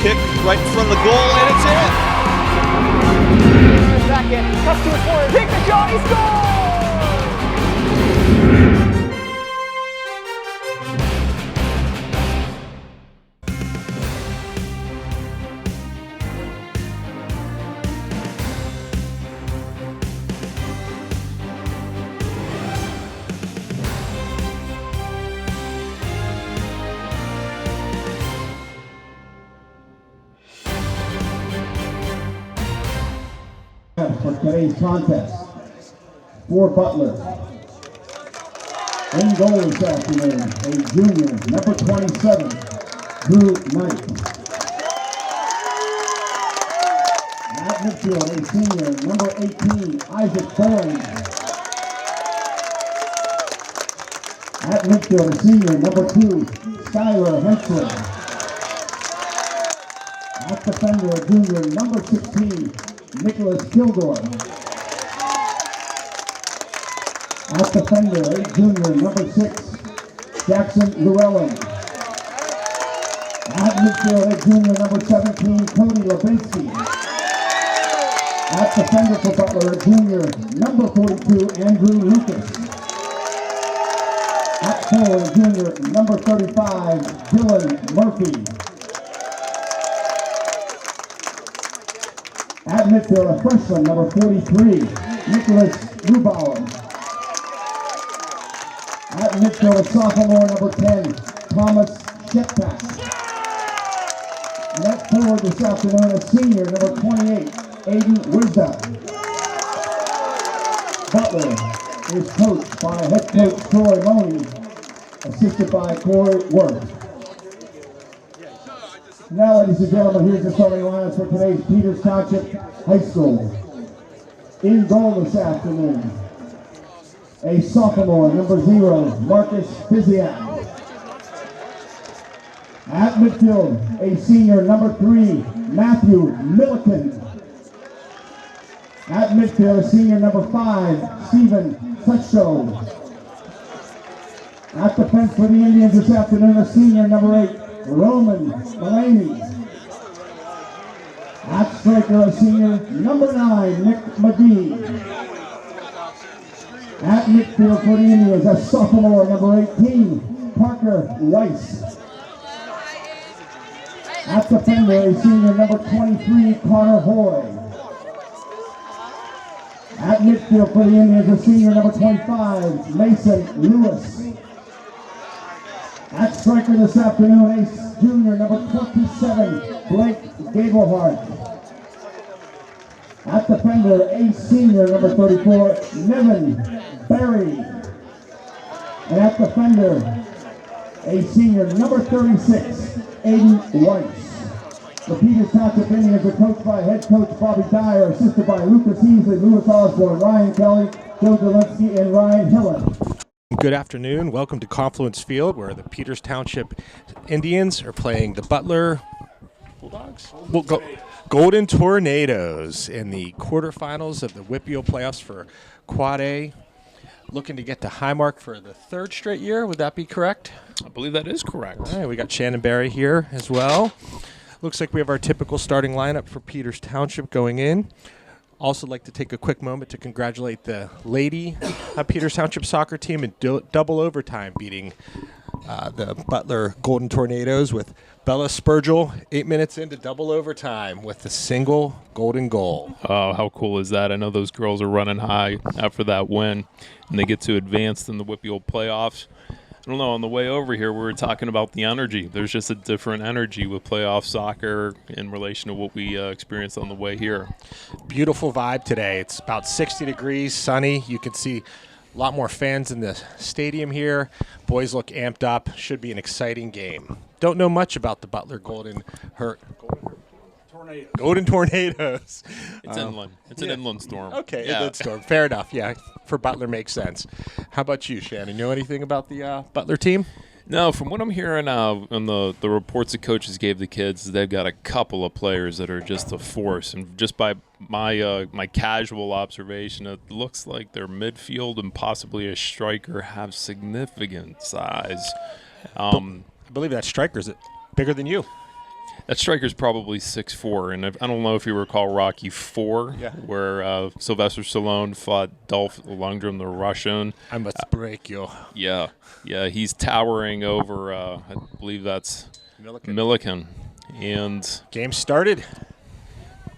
kick right in front of the goal, and it's in. Second, cuts to the corner, take the shot, he scores! For today's contest, for Butler. In goal this afternoon, a junior, number 27, Drew Knight. At midfield, a senior, number 18, Isaac Boyd. At midfield, a senior, number 2, Skylar Hensler. At defender, a junior, number 16, Nicholas Kilgore. At defender, a junior, number 6, Jackson Llewellyn. At midfield, a junior, number 17, Cody Levinsky. At defender for Butler, a junior, number 42, Andrew Lucas. At forward, a junior, number 35, Dylan Murphy. At midfield, a freshman, number 43, Nicholas Rubauer. At midfield, a sophomore, number 10, Thomas Sheppak. And at forward this afternoon, a senior, number 28, Aiden Wisda. Butler is coached by head coach Troy Money, assisted by Corey Worth. Now, ladies and gentlemen, here's the starting lineup for today's Peters Township High School. In goal this afternoon, a sophomore, number 0, Marcus Biziak. At midfield, a senior, number 3, Matthew Milliken. At midfield, a senior, number 5, Stephen Fletcho. At defense for the Indians this afternoon, a senior, number 8, Roman Mulaney. At striker, a senior, number 9, Nick McGee. At midfield for the Indians, a sophomore, number 18, Parker Weiss. At defender, a senior, number 23, Connor Hoy. At midfield for the Indians, a senior, number 25, Mason Lewis. At striker this afternoon, a junior, number 27, Blake Gablehart. At defender, a senior, number 34, Nevin Berry. And at defender, a senior, number 36, Aiden Weiss. The Peters Township Indians are coached by head coach Bobby Dyer, assisted by Lucas Heasley, Lewis Osborne, Ryan Kelly, Joe Delinsky, and Ryan Hillen. Good afternoon. Welcome to Confluence Field, where the Peters Township Indians are playing the Butler Bulldogs? Golden Tornadoes in the quarterfinals of the WPIAL playoffs for Quad A. Looking to get to Highmark for the 3rd straight year. Would that be correct? I believe that is correct. All right, we got Shannon Barry here as well. Looks like we have our typical starting lineup for Peters Township going in. Also like to take a quick moment to congratulate the lady Peters Township soccer team in double overtime, beating the Butler Golden Tornadoes with Bella Spurgill 8 minutes into double overtime with a single golden goal. Oh, how cool is that? I know those girls are running high after that win, and they get to advance in the WPIAL playoffs. I don't know, on the way over here, we were talking about the energy. There's just a different energy with playoff soccer in relation to what we experienced on the way here. Beautiful vibe today. It's about 60 degrees, sunny. You can see a lot more fans in the stadium here. Boys look amped up. Should be an exciting game. Don't know much about the Butler Golden Tornadoes. It's inland. It's an inland storm. Okay, yeah. inland storm. Fair enough. Yeah, for Butler makes sense. How about you, Shannon? Know anything about the Butler team? No, from what I'm hearing on the reports the coaches gave the kids, they've got a couple of players that are just a force. And just by my casual observation, it looks like their midfield and possibly a striker have significant size. I believe that striker's bigger than you. That striker's probably 6'4", and I don't know if you recall Rocky IV, Yeah. where Sylvester Stallone fought Dolph Lundgren, the Russian. I must break you. Yeah, he's towering over, I believe that's Milliken. And Game started.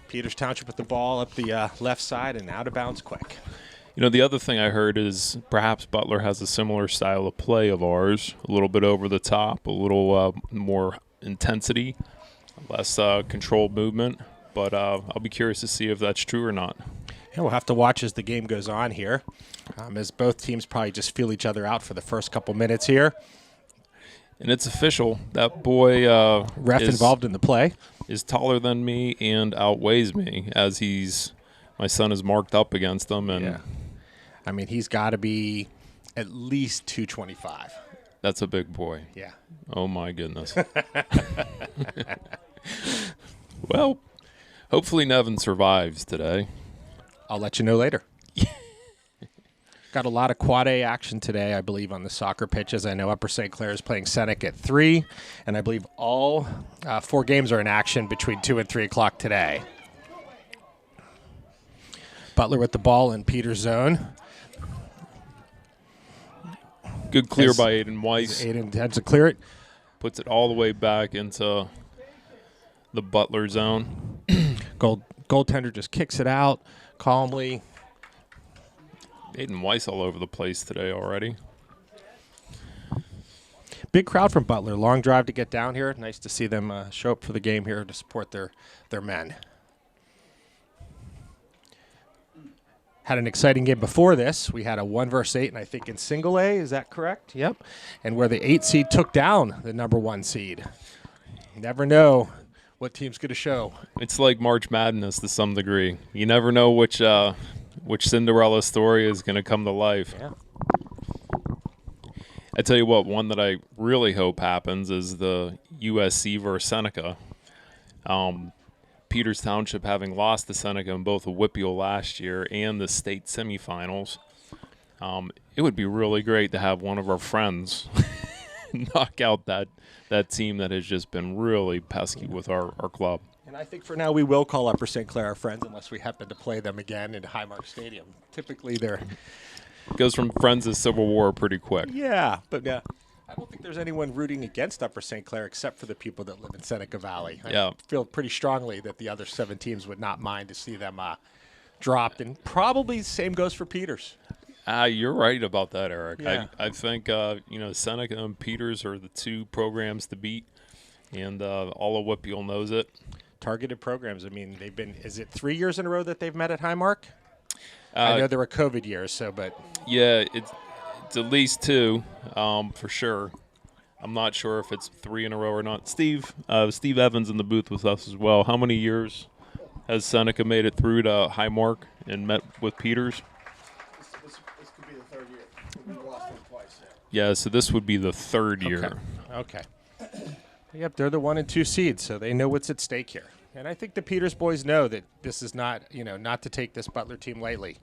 Peters Township with the ball up the left side and out of bounds quick. the other thing I heard is perhaps Butler has a similar style of play of ours, a little bit over the top, a little more intensity, less controlled movement. But I'll be curious to see if that's true or not. Yeah, we'll have to watch as the game goes on here, as both teams probably just feel each other out for the first couple minutes here. And it's official. That boy Ref involved in the play. Is taller than me and outweighs me, as my son is marked up against him. And Yeah. I mean, he's got to be at least 225. that's a big boy. Yeah. Oh, my goodness. Well, hopefully Nevin survives today. I'll let you know later. Got a lot of quad A action today, I believe, on the soccer pitches. I know Upper St. Clair is playing Seneca at 3, and I believe all 4 games are in action between 2 and 3 o'clock today. Butler with the ball in Peter's zone. Good clear by Aiden Weiss. Aiden heads to clear it. Puts it all the way back into the Butler zone. Goaltender just kicks it out calmly. Aiden Weiss all over the place today already. Big crowd from Butler. Long drive to get down here. Nice to see them show up for the game here to support their men. Had an exciting game before this. We had a 1 versus 8, and I think in single A. Is that correct? Yep. And where the 8 seed took down the number 1 seed. You never know what team's going to show. It's like March Madness to some degree. You never know which Cinderella story is going to come to life. Yeah. I tell you what, one that I really hope happens is the USC versus Seneca. Peters Township having lost to Seneca in both the WPIAL last year and the state semifinals. It would be really great to have one of our friends knock out that team that has just been really pesky with our club. And I think for now we will call Upper St. Clair our friends unless we happen to play them again in Highmark Stadium. Typically they're... It goes from friends to Civil War pretty quick. Yeah, but I don't think there's anyone rooting against Upper St. Clair except for the people that live in Seneca Valley. Yeah. I feel pretty strongly that the other 7 teams would not mind to see them dropped. And probably the same goes for Peters. You're right about that, Eric. Yeah. I think Seneca and Peters are the 2 programs to beat, and all of WPIAL knows it. Targeted programs. I mean, they've been. Is it 3 years in a row that they've met at Highmark? I know there were COVID years, but yeah, it's at least 2 for sure. I'm not sure if it's 3 in a row or not. Steve Evans in the booth with us as well. How many years has Seneca made it through to Highmark and met with Peters? This could be the 3rd year. We lost them twice. Yeah, so this would be the 3rd year. Okay. Yep, they're the 1 and 2 seeds, so they know what's at stake here. And I think the Peters boys know that this is not to take this Butler team lightly.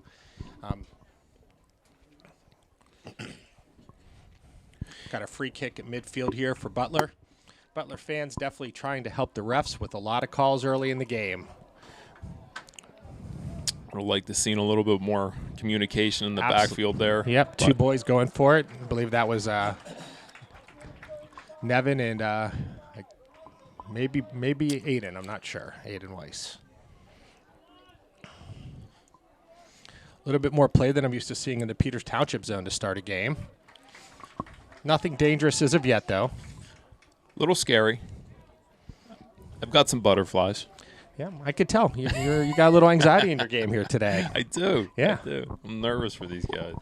Got a free kick at midfield here for Butler. Butler fans definitely trying to help the refs with a lot of calls early in the game. I would like to see a little bit more communication in the backfield there. Yep, 2 boys going for it. I believe that was Nevin and maybe Aiden. I'm not sure. Aiden Weiss. A little bit more play than I'm used to seeing in the Peters Township zone to start a game. Nothing dangerous as of yet, though. A little scary. I've got some butterflies. Yeah, I could tell. You got a little anxiety in your game here today. I do. Yeah. I do. I'm nervous for these guys.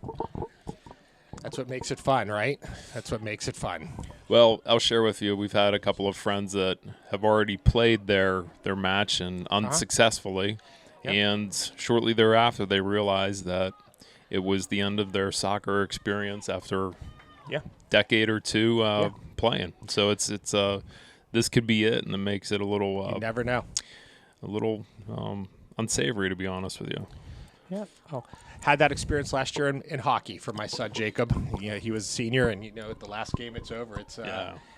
That's what makes it fun, right? That's what makes it fun. Well, I'll share with you, we've had a couple of friends that have already played their match and unsuccessfully. Yep. And shortly thereafter, they realized that it was the end of their soccer experience after decade or 2 playing. So it's this could be it, and it makes it a little You never know. a little unsavory, to be honest with you. Yeah. Oh, had that experience last year in hockey for my son Jacob. He was a senior, and the last game it's over. It's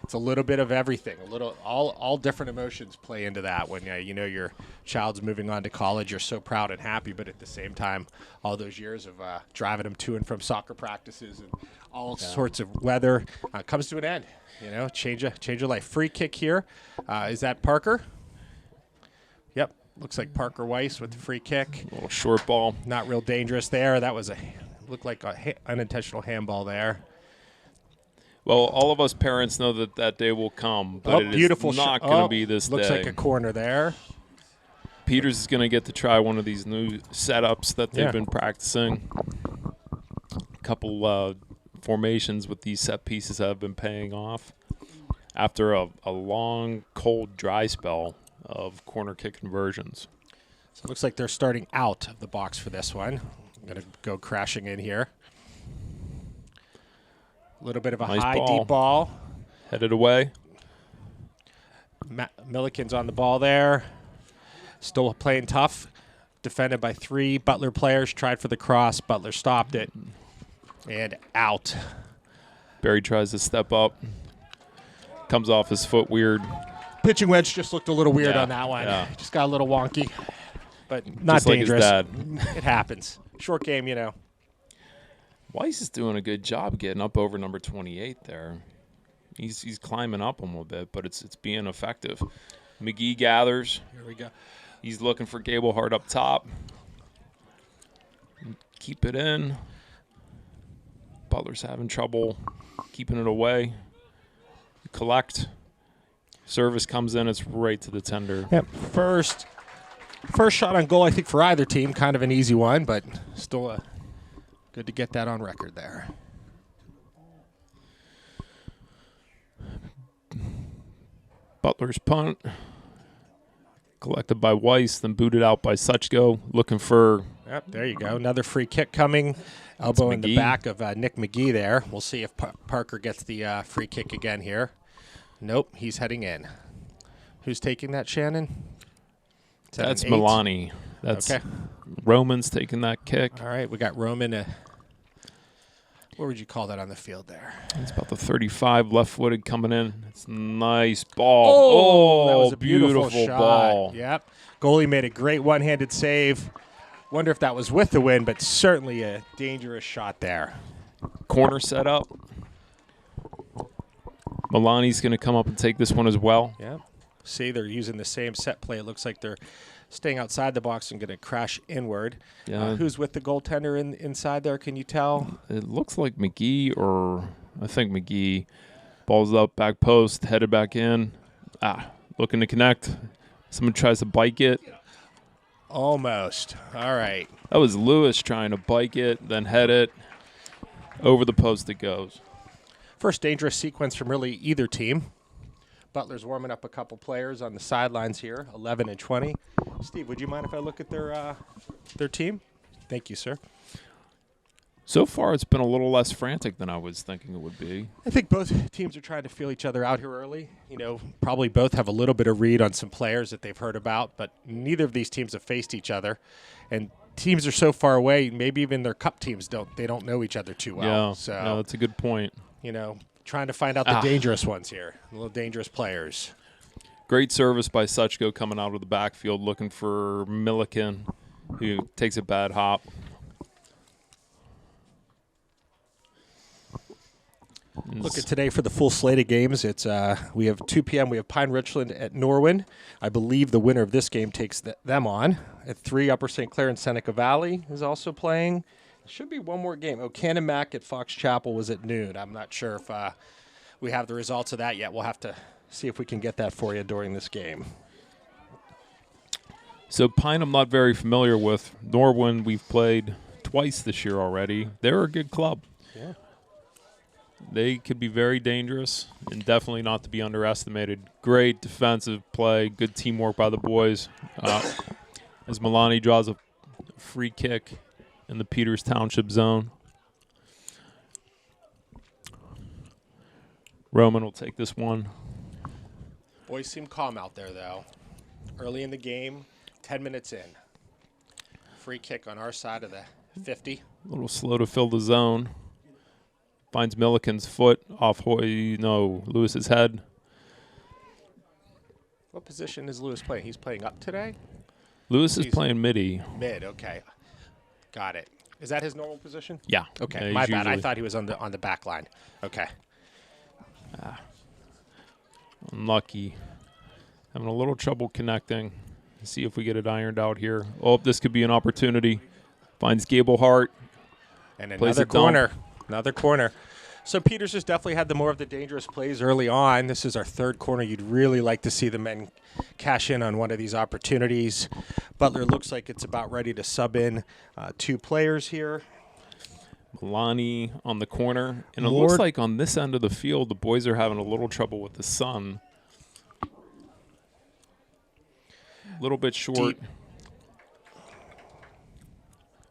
it's a little bit of everything. All different emotions play into that when you know your child's moving on to college. You're so proud and happy, but at the same time, all those years of driving them to and from soccer practices and all sorts of weather comes to an end. You know, change your life. Free kick here. Is that Parker? Yep. Looks like Parker Weiss with the free kick. A little short ball. Not real dangerous there. That was looked like a unintentional handball there. Well, all of us parents know that day will come, but it beautiful is not going to be this looks day. Looks like a corner there. Peters is going to get to try one of these new setups that they've been practicing. A couple formations with these set pieces that have been paying off after a long, cold, dry spell of corner kick conversions. So it looks like they're starting out of the box for this one. I'm going to go crashing in here. A little bit of a nice deep ball. Headed away. Milliken's on the ball there. Still playing tough. Defended by 3 Butler players. Tried for the cross. Butler stopped it. And out. Barry tries to step up. Comes off his foot weird. Pitching wedge just looked a little weird on that one. Yeah. Just got a little wonky. But not just dangerous. Like his dad. It happens. Short game, you know. Weiss is doing a good job getting up over number 28 there. He's climbing up a little bit, but it's being effective. McGee gathers. Here we go. He's looking for Gablehart up top. Keep it in. Butler's having trouble keeping it away. Collect. Service comes in. It's right to the tender. Yep. First shot on goal, I think, for either team. Kind of an easy one, but still good to get that on record there. Butler's punt. Collected by Weiss, then booted out by Suchko. Looking for... Yep, there you go. Another free kick coming. Elbow in the back of Nick McGee there. We'll see if Parker gets the free kick again here. Nope, he's heading in. Who's taking that, Shannon? That's Milani. That's okay. Roman's taking that kick. All right, we got Roman. What would you call that on the field there? It's about the 35, left-footed coming in. It's a nice ball. Oh, that was a beautiful shot. Ball. Yep. Goalie made a great one-handed save. Wonder if that was with the win, but certainly a dangerous shot there. Corner set up. Milani's going to come up and take this one as well. Yeah. See, they're using the same set play. It looks like they're staying outside the box and going to crash inward. Yeah. Who's with the goaltender inside there? Can you tell? It looks like McGee, or I think McGee. Ball's up, back post, headed back in. Looking to connect. Someone tries to bike it. Almost. All right. That was Lewis trying to bike it, then head it. Over the post it goes. First dangerous sequence from really either team. Butler's warming up a couple players on the sidelines here, 11 and 20. Steve, would you mind if I look at their team? Thank you, sir. So far, it's been a little less frantic than I was thinking it would be. I think both teams are trying to feel each other out here early. You know, probably both have a little bit of read on some players that they've heard about, but neither of these teams have faced each other. And teams are so far away, maybe even their cup teams don't know each other too well. Yeah, so, no, that's a good point. You know, trying to find out the dangerous ones here, the little dangerous players. Great service by Suchko coming out of the backfield looking for Milliken, who takes a bad hop. Look at today for the full slate of games. It's we have 2 p.m. We have Pine Richland at Norwin. I believe the winner of this game takes them on. At 3, Upper St. Clair and Seneca Valley is also playing. Should be one more game. Cannon Mac at Fox Chapel was at noon. I'm not sure if we have the results of that yet. We'll have to see if we can get that for you during this game. So Pine I'm not very familiar with. Norwin we've played twice this year already. They're a good club. Yeah. They could be very dangerous and definitely not to be underestimated. Great defensive play, good teamwork by the boys. As Milani draws a free kick in the Peters Township zone. Roman will take this one. Boys seem calm out there, though. Early in the game, 10 minutes in. Free kick on our side of the 50. A little slow to fill the zone. Finds Milliken's foot off Lewis's head. What position is Lewis playing? He's playing up today? Lewis is playing midi. Mid, okay. Got it. Is that his normal position? Yeah. Okay, Yeah, my he's bad. I usually- thought he was on the back line. Okay. Unlucky. Having a little trouble connecting. See if we get it ironed out here. Oh, this could be an opportunity. Finds Gablehart. And Plays another it down. corner. Another corner. So Peters has definitely had the more of the dangerous plays early on. This is our third corner. You'd really like to see the men cash in on one of these opportunities. Butler looks like it's about ready to sub in 2 players here. Milani on the corner. And it Lord. looks like on this end of the field, the boys are having a little trouble with the sun. A little bit short. Deep.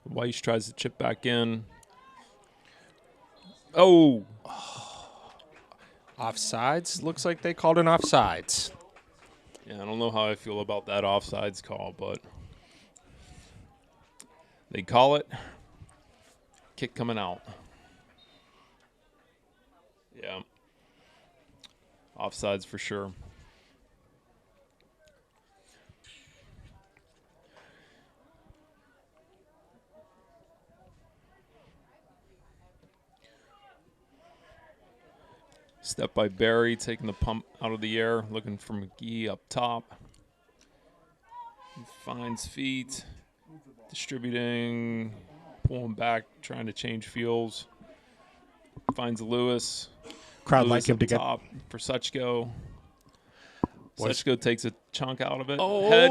Weiss tries to chip back in. Oh, Offsides. Looks like they called an offsides. yeah, I don't know how I feel about that offsides call, but they call it. Kick coming out. Yeah. Offsides for sure. Step by Barry, taking the pump out of the air, looking for McGee up top. He finds feet, distributing, pulling back, trying to change fields. Finds Lewis. Crowd Lewis like him up to get. top for Suchko. Was- Suchko takes a chunk out of it. Oh. Head.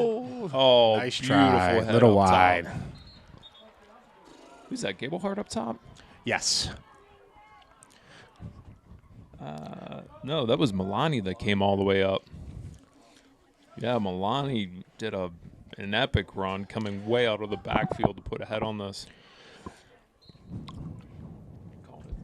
Oh, Nice beautiful try. head Little up top. wide. Who's that? Gablehart up top? Yes. No, that was Milani that came all the way up. Yeah, Milani did an epic run coming way out of the backfield to put a head on this. Called it.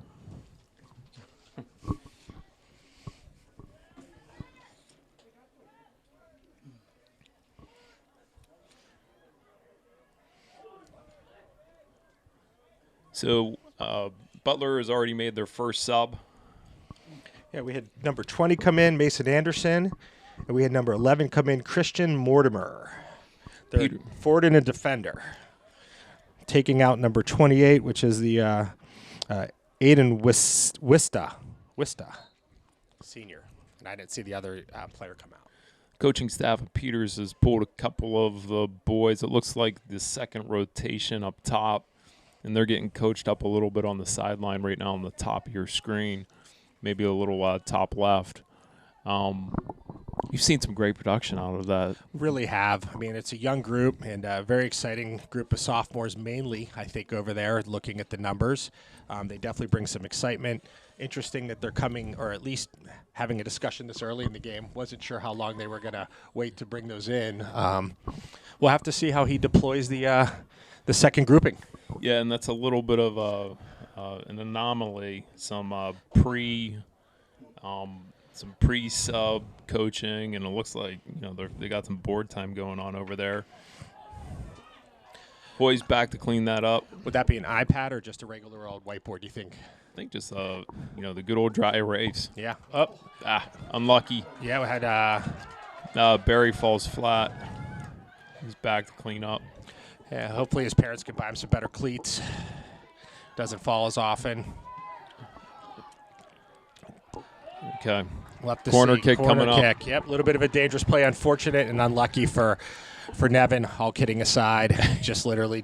So Butler has already made their first sub. Yeah, we had number 20 come in, Mason Anderson, and we had number 11 come in, Christian Mortimer. They're Peter. forward and a defender. Taking out number 28, which is the Aiden Wista, senior. And I didn't see the other player come out. Coaching staff of Peters has pulled a couple of the boys. It looks like the second rotation up top, and they're getting coached up a little bit on the sideline right now on the top of your screen, maybe a little top left. You've seen some great production out of that. Really have. I mean, it's a young group and a very exciting group of sophomores mainly, I think, over there, looking at the numbers. They definitely bring some excitement. Interesting that they're coming, or at least having a discussion this early in the game. Wasn't sure how long they were going to wait to bring those in. We'll have to see how he deploys the second grouping. Yeah, and that's a little bit of an anomaly. Some pre-sub coaching, and it looks like they got some board time going on over there. Boys back to clean that up. Would that be an iPad or just a regular old whiteboard, do you think? I think just the good old dry erase. Yeah. Oh, Unlucky. yeah, we had Barry falls flat. He's back to clean up. yeah, hopefully his parents can buy him some better cleats. Doesn't fall as often. Okay. We'll have to Corner see. kick coming up. Kick. Yep, a little bit of a dangerous play, unfortunate and unlucky for Nevin. All kidding aside, just literally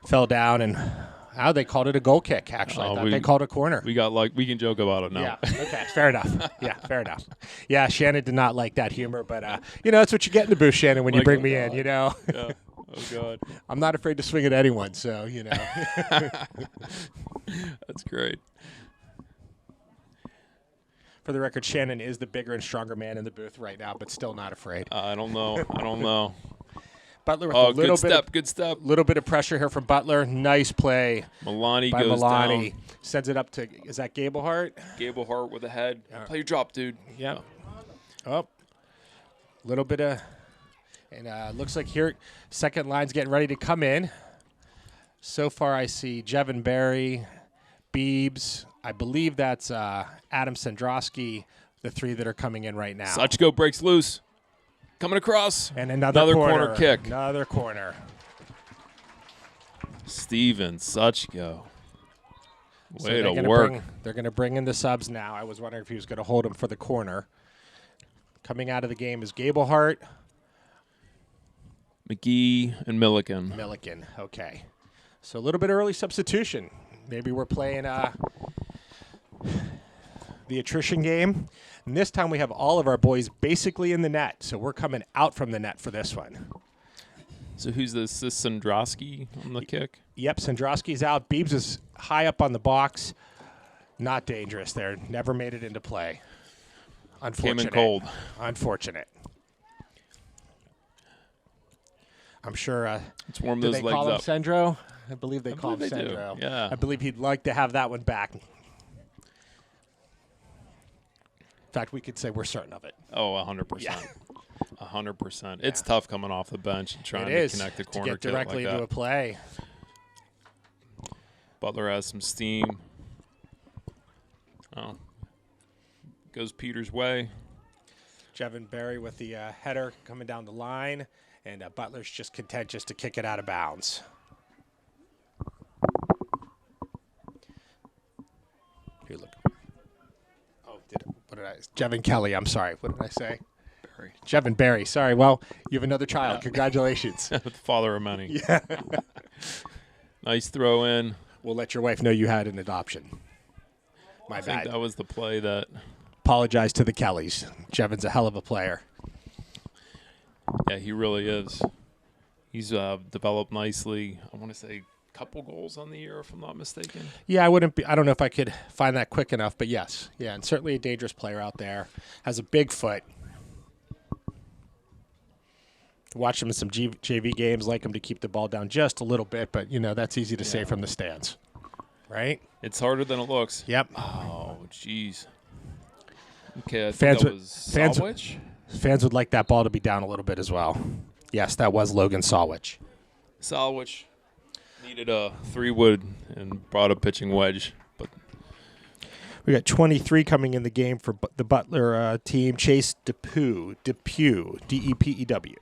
fell down, and they called it a goal kick. Actually, I thought they called it a corner. We can joke about it now. Yeah. Okay. Fair enough. Yeah. Fair enough. Yeah. Shannon did not like that humor, but that's what you get in the booth, Shannon, when you Like, bring oh, me God. in. Yeah. Oh God. I'm not afraid to swing at anyone. So That's great. For the record, Shannon is the bigger and stronger man in the booth right now, but still not afraid. I don't know. Butler with Oh, a little good step. little bit of pressure here from Butler. Nice play Milani by goes Milani. down. Sends it up to, is that Gablehart? Gablehart with a head. Play your drop, dude. Yep. Oh, little bit of, and looks like here, second line's getting ready to come in. So far I see Jevin Barry, Beebs. I believe that's Adam Sandrowski, the three that are coming in right now. Suchko breaks loose. Coming across. And another corner kick. Another corner. Steven Suchko. Way to they're work. They're going to bring in the subs now. I was wondering if he was going to hold him for the corner. Coming out of the game is Gablehart. McGee and Milliken. Milliken, okay. So a little bit early substitution. Maybe we're playing the attrition game. And this time we have all of our boys basically in the net. So we're coming out from the net for this one. So who's this? Is Sandrowski on the kick? Yep, Sandrowski's out. Beebs is high up on the box. Not dangerous there. Never made it into play. Unfortunate. Came in cold. Unfortunate. I'm sure. Let's warm Do those they legs call him up. Sandro? I believe they call him believe they do, Sandro. yeah. I believe he'd like to have that one back. In fact, we could say we're certain of it. Oh, 100%. Yeah. 100%. It's tough coming off the bench and trying It to is connect the to corner get kick directly like into a that. play. Butler has some steam. Oh. Goes Peter's way. Jevin Berry with the header coming down the line, and Butler's just content just to kick it out of bounds. Here, look. Oh, what did I? Jevin Kelly. I'm sorry. What did I say? Berry. Jevin Berry. Sorry. Well, you have another child. Congratulations. The father of many. Yeah. Nice throw in. We'll let your wife know you had an adoption. My I think bad. that was the play that. Apologize to the Kellys. Jevin's a hell of a player. Yeah, he really is. He's developed nicely. I want to say a couple goals on the year, if I'm not mistaken. Yeah, I don't know if I could find that quick enough, but yes. Yeah, and certainly a dangerous player out there. Has a big foot. Watch him in some JV games, like him to keep the ball down just a little bit, but, that's easy to say from the stands. Right? It's harder than it looks. Yep. Oh, jeez. Okay, I Fans think that would- was fans- Sawwich. Fans would like that ball to be down a little bit as well. Yes, that was Logan Sawwich. Sawwich needed a 3-wood and brought a pitching wedge, but We got 23 coming in the game for the Butler team. Chase Depew, D-E-P-E-W.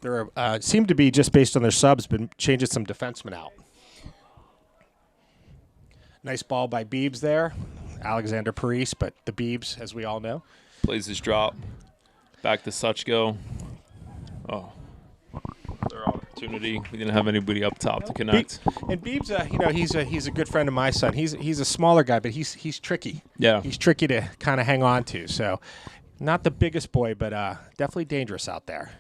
There seem to be, just based on their subs, been changing some defensemen out. Nice ball by Beebs there. Alexander Parise, but the Beebs, as we all know. plays his drop. Back to Suchko. Oh. Their opportunity. We didn't have anybody up top to connect. And Beebs, he's a good friend of my son. He's a smaller guy, but he's tricky. Yeah. He's tricky to kind of hang on to. So, not the biggest boy, but definitely dangerous out there.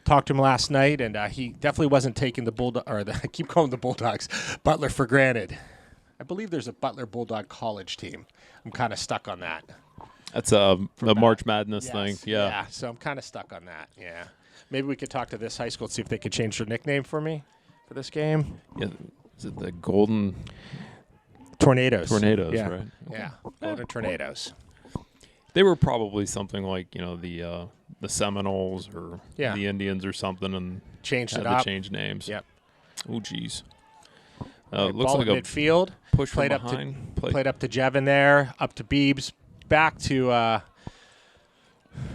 Talked to him last night, and he definitely wasn't taking I keep calling the Bulldogs, Butler for granted. I believe there's a Butler Bulldog college team. I'm kind of stuck on that. That's a March Madness thing. Yeah. So I'm kind of stuck on that. Yeah. Maybe we could talk to this high school and see if they could change their nickname for me for this game. Yeah. Is it the Golden Tornadoes. Tornadoes, right? Yeah. Golden Tornadoes. They were probably something like, the Seminoles or Yeah. the Indians or something, and Changed had it to up. change names. Yep. Oh, geez. Looks Looks like at a midfield. push from played behind. Played up to Jevin there, up to Beebs, back to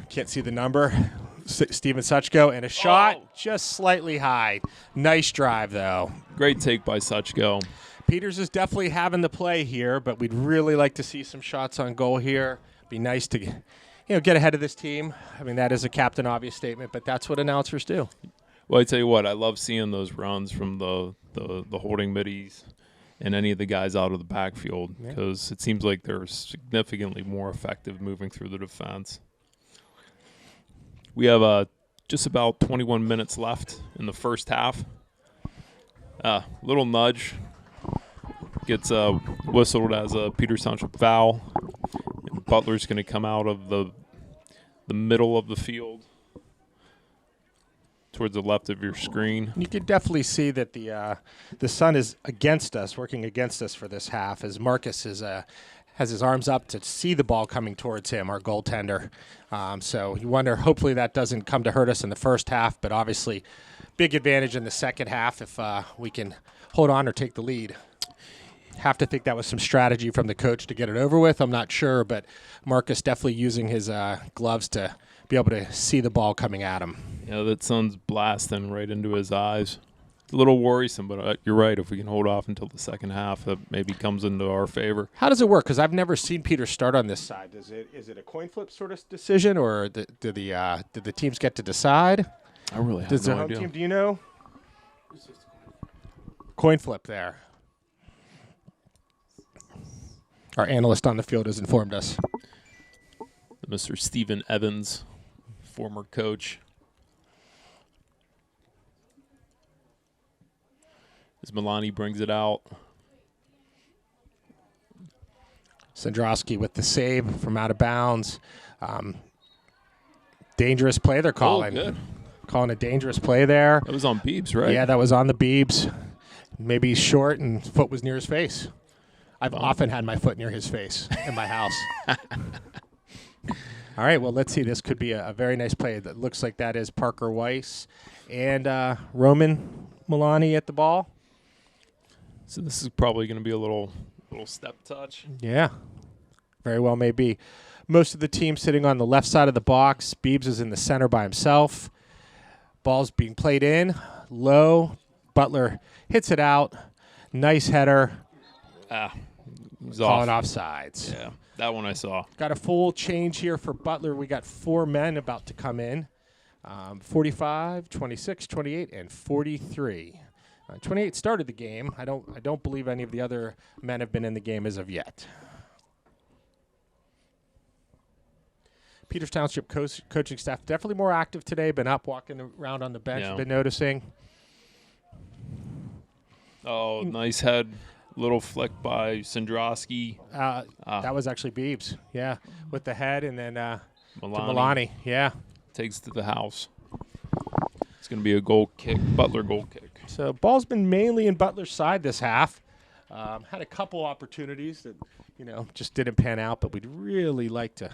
can't see the number. Steven Suchko, and a shot just slightly high. Nice drive though. Great take by Suchko. Peters is definitely having the play here, but we'd really like to see some shots on goal here. Be nice to get ahead of this team. I mean, that is a captain obvious statement, but that's what announcers do. Well, I tell you what, I love seeing those runs from the holding middies and any of the guys out of the backfield, because it seems like they're significantly more effective moving through the defense. We have just about 21 minutes left in the first half. Little nudge gets whistled as a Peters Township foul. And Butler's going to come out of the middle of the field towards the left of your screen. You can definitely see that the sun is against us, working against us for this half, as Marcus has his arms up to see the ball coming towards him, our goaltender. So you wonder, hopefully that doesn't come to hurt us in the first half, but obviously big advantage in the second half if we can hold on or take the lead. Have to think that was some strategy from the coach to get it over with. I'm not sure, but Marcus definitely using his gloves to be able to see the ball coming at him. Yeah, that sun's blasting right into his eyes. It's a little worrisome, but you're right. If we can hold off until the second half, that maybe comes into our favor. How does it work? Because I've never seen Peter start on this side. Is it a coin flip sort of decision, or did the teams get to decide? I really have Does no the home idea. team? Do you know? Coin flip there. Our analyst on the field has informed us. Mr. Stephen Evans, former coach. As Milani brings it out. Sandrowski with the save from out of bounds. Dangerous play they're calling. Oh, good. Calling a dangerous play there. That was on Beebs, right? Yeah, that was on the Beebs. Maybe he's short and foot was near his face. I've often had my foot near his face in my house. All right, well, let's see. This could be a very nice play. That looks like that is Parker Weiss and Roman Milani at the ball. So this is probably going to be a little step touch. Yeah, very well may be. Most of the team sitting on the left side of the box. Beebs is in the center by himself. Ball's being played in, low. Butler hits it out. Nice header. He's Calling off. offsides. Yeah, that one I saw. Got a full change here for Butler. We got 4 men about to come in. 45, 26, 28, and 43. 28 started the game. I don't believe any of the other men have been in the game as of yet. Peters Township coaching staff definitely more active today. Been up, walking around on the bench. Yeah. Been noticing. Oh, nice head. Little flick by Sandrowski. That was actually Beebs. Yeah, with the head and then to Milani Milani. Yeah. takes to the house. It's going to be a goal kick, Butler goal kick. So ball's been mainly in Butler's side this half. Had a couple opportunities that, just didn't pan out, but we'd really like to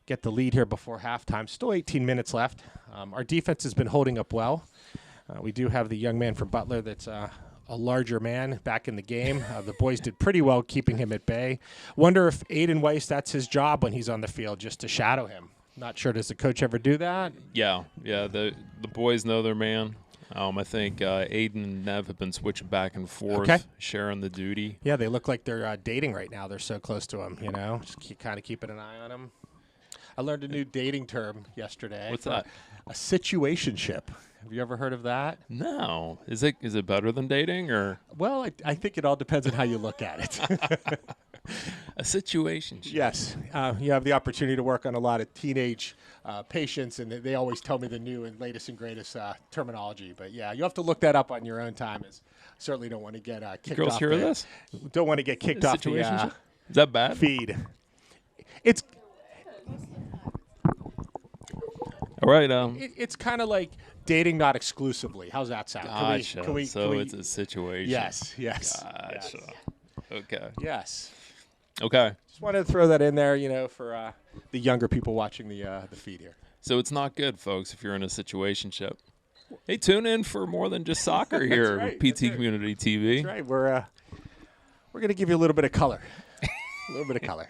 get the lead here before halftime. Still 18 minutes left. Our defense has been holding up well. We do have the young man from Butler that's a larger man back in the game. The boys did pretty well keeping him at bay. Wonder if Aiden Weiss, that's his job when he's on the field, just to shadow him. Not sure, does the coach ever do that? Yeah. The boys know their man. I think Aiden and Nev have been switching back and forth, sharing the duty. Yeah, they look like they're dating right now. They're so close to him, Just kind of keeping an eye on him. I learned a new dating term yesterday. What's that? A situationship. Have you ever heard of that? No. Is it better than dating or Well, I think it all depends on how you look at it. a situation? Yes. You have the opportunity to work on a lot of teenage patients, and they always tell me the new and latest and greatest terminology. But, yeah, you have to look that up on your own time. Certainly don't want to get kicked Girls off hear this? Don't want to get kicked off the Situationship? Is that bad? feed. It's All right. it's kind of like dating not exclusively. How's that sound? Gotcha. Can we, It's a situation. Yes. Gotcha. Okay. Yes. Okay. Just wanted to throw that in there, for the younger people watching the feed here. So it's not good, folks, if you're in a situationship. Hey, tune in for more than just soccer here right, with that's PT right. Community TV. That's right. We're going to give you a little bit of color. A little bit of color.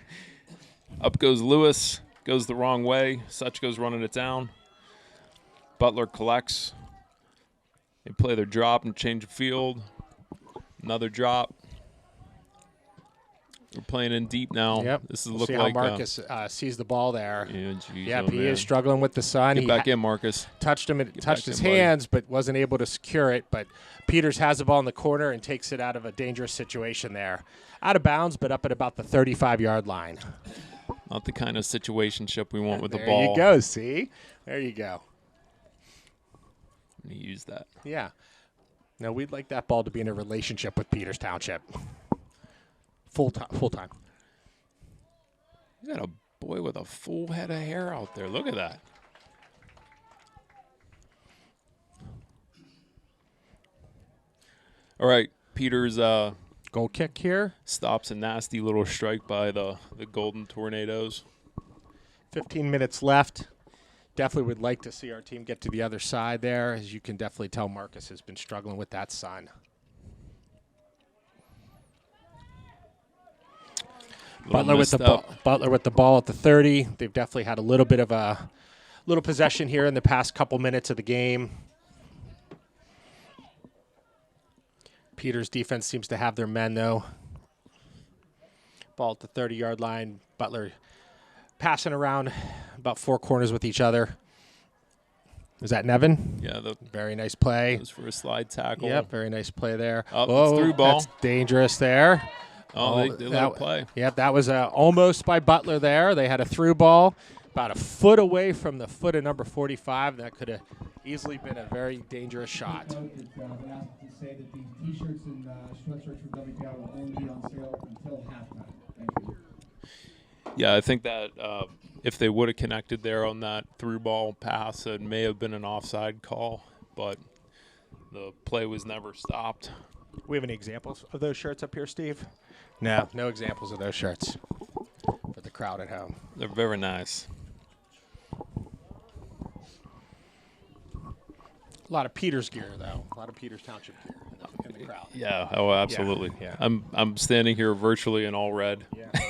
Up goes Lewis, goes the wrong way. Such goes running it down. Butler collects. They play their drop and change the field. Another drop. We're playing in deep now. Yep. This is We'll look see like how Marcus sees the ball there. yeah, geez, Yep, oh, he man. is struggling with the sun. Get He back in, Marcus. touched him. It Get touched back his in, buddy. hands, but wasn't able to secure it. But Peters has the ball in the corner and takes it out of a dangerous situation there. Out of bounds, but up at about the 35-yard line. Not the kind of situationship we want with the There ball. you go. See? There you go. Let me use that. Yeah. No, we'd like that ball to be in a relationship with Peters Township. Full time. You got a boy with a full head of hair out there. Look at that. All right, Peters Goal kick here. stops a nasty little strike by the Golden Tornadoes. 15 minutes left. Definitely would like to see our team get to the other side there. As you can definitely tell, Marcus has been struggling with that sun. Butler with the ball at the 30. They've definitely had a little bit of a little possession here in the past couple minutes of the game. Peters' defense seems to have their men, though. Ball at the 30-yard line. Butler passing around about four corners with each other. Is that Nevin? Yeah. Very nice play. That was for a slide tackle. Yep, very nice play there. Oh, through ball. That's dangerous there. Oh, they let it play. Yep, that was almost by Butler there. They had a through ball about a foot away from the foot of number 45. That could have easily been a very dangerous shot. To say that the T-shirts and sweatshirts from WPIAL will only be on sale until halftime. Thank you. Yeah, I think that if they would have connected there on that through ball pass, it may have been an offside call, but the play was never stopped. We have any examples of those shirts up here, Steve? No examples of those shirts for the crowd at home. They're very nice. A lot of Peters gear, though. A lot of Peters Township gear in the crowd. Yeah, oh, absolutely. Yeah. I'm standing here virtually in all red.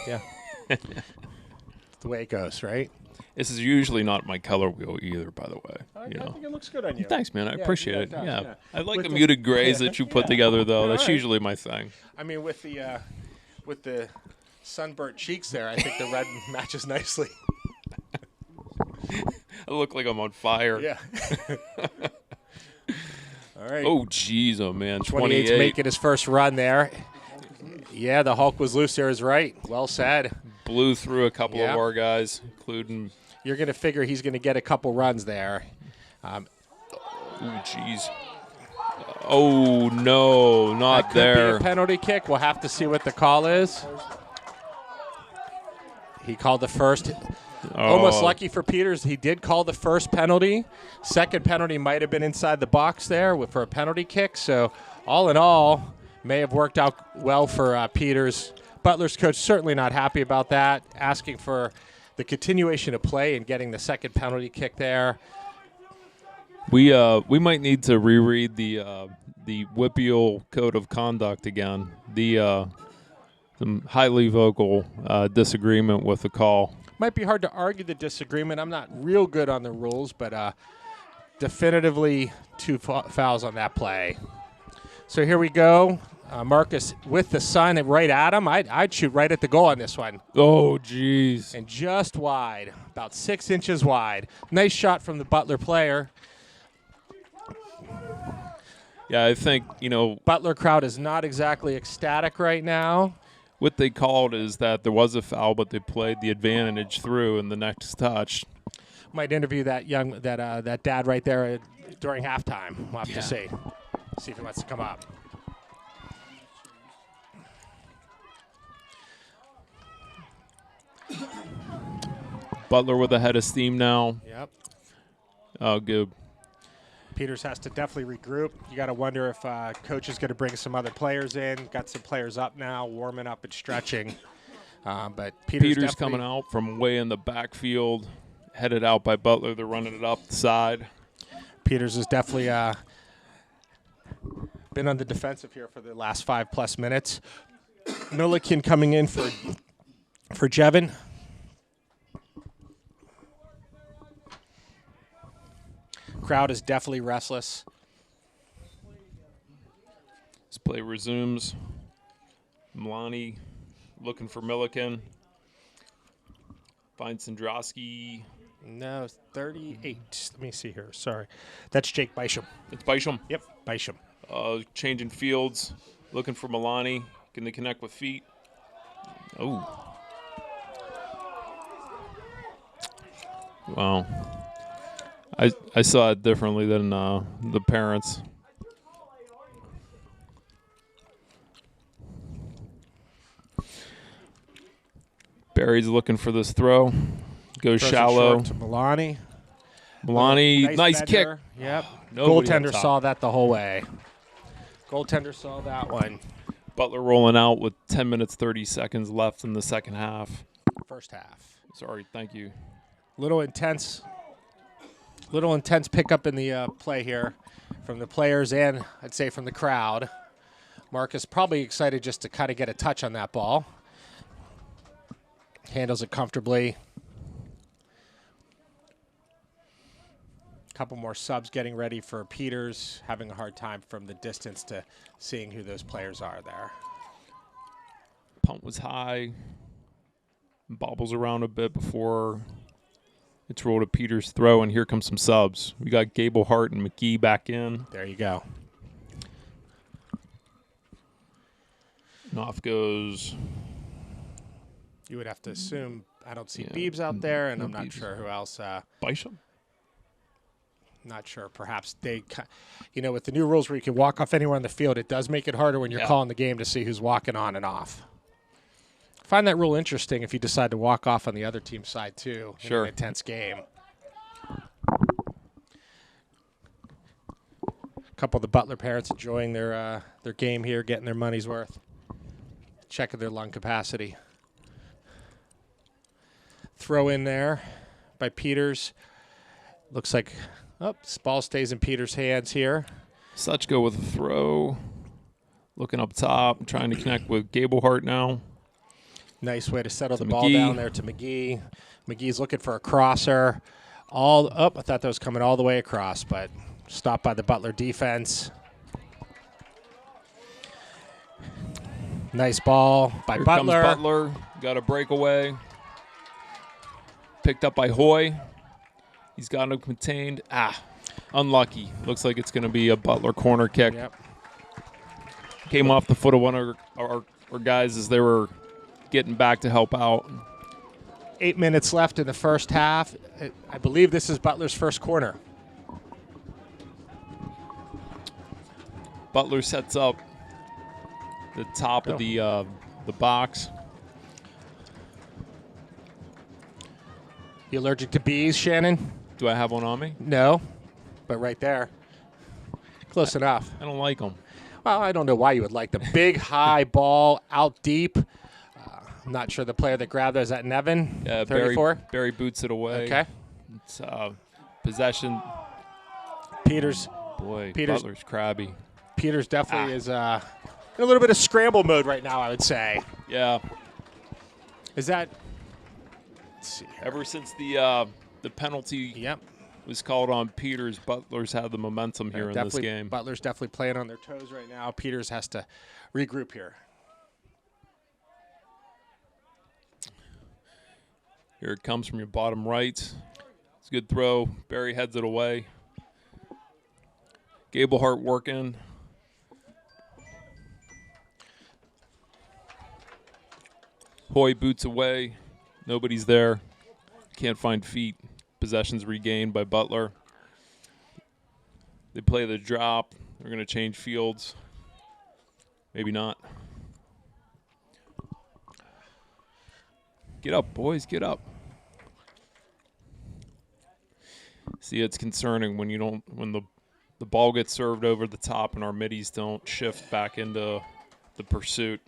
Yeah. It's the way it goes, right? This is usually not my color wheel either, by the way. I think it looks good on you. Thanks, man. I appreciate it. does, Yeah. I like With the the- muted grays that you put together, though. That's All right. usually my thing. I mean, with the sunburnt cheeks there, I think the red matches nicely. I look like I'm on fire. Yeah. All right. Oh, jeez. Oh, man. 28's 28. making his first run there. Yeah, the Hulk was loose there is right. Well said. Blew through a couple Yeah. of our guys, including... You're going to figure he's going to get a couple runs there. Oh, jeez. Oh, no. Not That could there. be a penalty kick. We'll have to see what the call is. He called the first. Almost lucky for Peters. He did call the first penalty. Second penalty might have been inside the box there for a penalty kick. So all in all, may have worked out well for Peters. Butler's coach certainly not happy about that, asking for the continuation of play and getting the second penalty kick there. We might need to reread the WPIAL code of conduct again. Some highly vocal disagreement with the call. Might be hard to argue the disagreement. I'm not real good on the rules, but definitively two fouls on that play. So here we go. Marcus with the sun right at him. I'd shoot right at the goal on this one. Oh, jeez. And just wide, about 6 inches wide. Nice shot from the Butler player. Yeah, I think, Butler crowd is not exactly ecstatic right now. what they called is that there was a foul, but they played the advantage through in the next touch. Might interview that that dad right there during halftime. We'll have to see if he wants to come up. Butler with a head of steam now. Yep. Oh, good. Peters has to definitely regroup. You got to wonder if coach is going to bring some other players in. Got some players up now, warming up and stretching. But Peters coming out from way in the backfield, headed out by Butler. They're running it up the side. Peters has definitely been on the defensive here for the last 5+ minutes. Milliken coming in for Jevin. Crowd is definitely restless. This play resumes. Milani looking for Milliken. Finds Sandrowski. No, 38. Let me see here. Sorry. That's Jake Bysham. It's Bysham. Yep, Bysham. Changing fields. Looking for Milani. Can they connect with feet? Oh. Wow. I saw it differently than the parents. Barry's looking for this throw. Goes Throws it shallow. short to Milani. Milani, nice kick. bender. Yep. Nobody Goaltender up top. saw that the whole way. Goaltender saw that one. Butler rolling out with 10 minutes, 30 seconds left in the second half. First half. Sorry, thank you. Little intense pickup in the play here from the players and I'd say from the crowd. Marcus probably excited just to kind of get a touch on that ball. Handles it comfortably. Couple more subs getting ready for Peters, having a hard time from the distance to seeing who those players are there. Punt was high. Bobbles around a bit before it's rolled to Peters' throw, and here comes some subs. We got Gable Hart and McGee back in. There you go. And off goes. You would have to assume, I don't see Beebs out there, and no I'm not Beebs. sure who else. Bishop? Not sure. Perhaps they, with the new rules where you can walk off anywhere on the field, it does make it harder when you're calling the game to see who's walking on and off. Find that rule interesting if you decide to walk off on the other team's side too. Sure. In an intense game. A couple of the Butler parents enjoying their game here, getting their money's worth, checking their lung capacity. Throw in there by Peters. Looks like this ball stays in Peters' hands here. Suchko with a throw. Looking up top, trying to connect with Gable Hart now. Nice way to settle the McGee. ball down there to McGee. McGee's looking for a crosser. I thought that was coming all the way across, but stopped by the Butler defense. Nice ball by Here Butler. comes Butler. Got a breakaway. Picked up by Hoy. He's got him contained. Unlucky. Looks like it's going to be a Butler corner kick. Yep. Came off the foot of one of our guys as they were getting back to help out. 8 minutes left in the first half. I believe this is Butler's first corner. Butler sets up the top of the box. You allergic to bees, Shannon? Do I have one on me? No, but right there. Close enough. I don't like them. Well, I don't know why you would like the big high ball out deep. I'm not sure the player that grabbed it. Is that Nevin? 34? Barry boots it away. Okay. It's possession. Peters. Boy, Peters. Butler's crabby. Peters definitely is in a little bit of scramble mode right now, I would say. Yeah. Is that? Let's see. Ever since the penalty was called on Peters, Butler's had the momentum here in this game. Butler's definitely playing on their toes right now. Peters has to regroup here. Here it comes from your bottom right. It's a good throw. Barry heads it away. Gable Hart working. Hoy boots away. Nobody's there. Can't find feet. Possession's regained by Butler. They play the drop. They're going to change fields. Maybe not. Get up, boys. Get up. See, it's concerning when the ball gets served over the top and our middies don't shift back into the pursuit.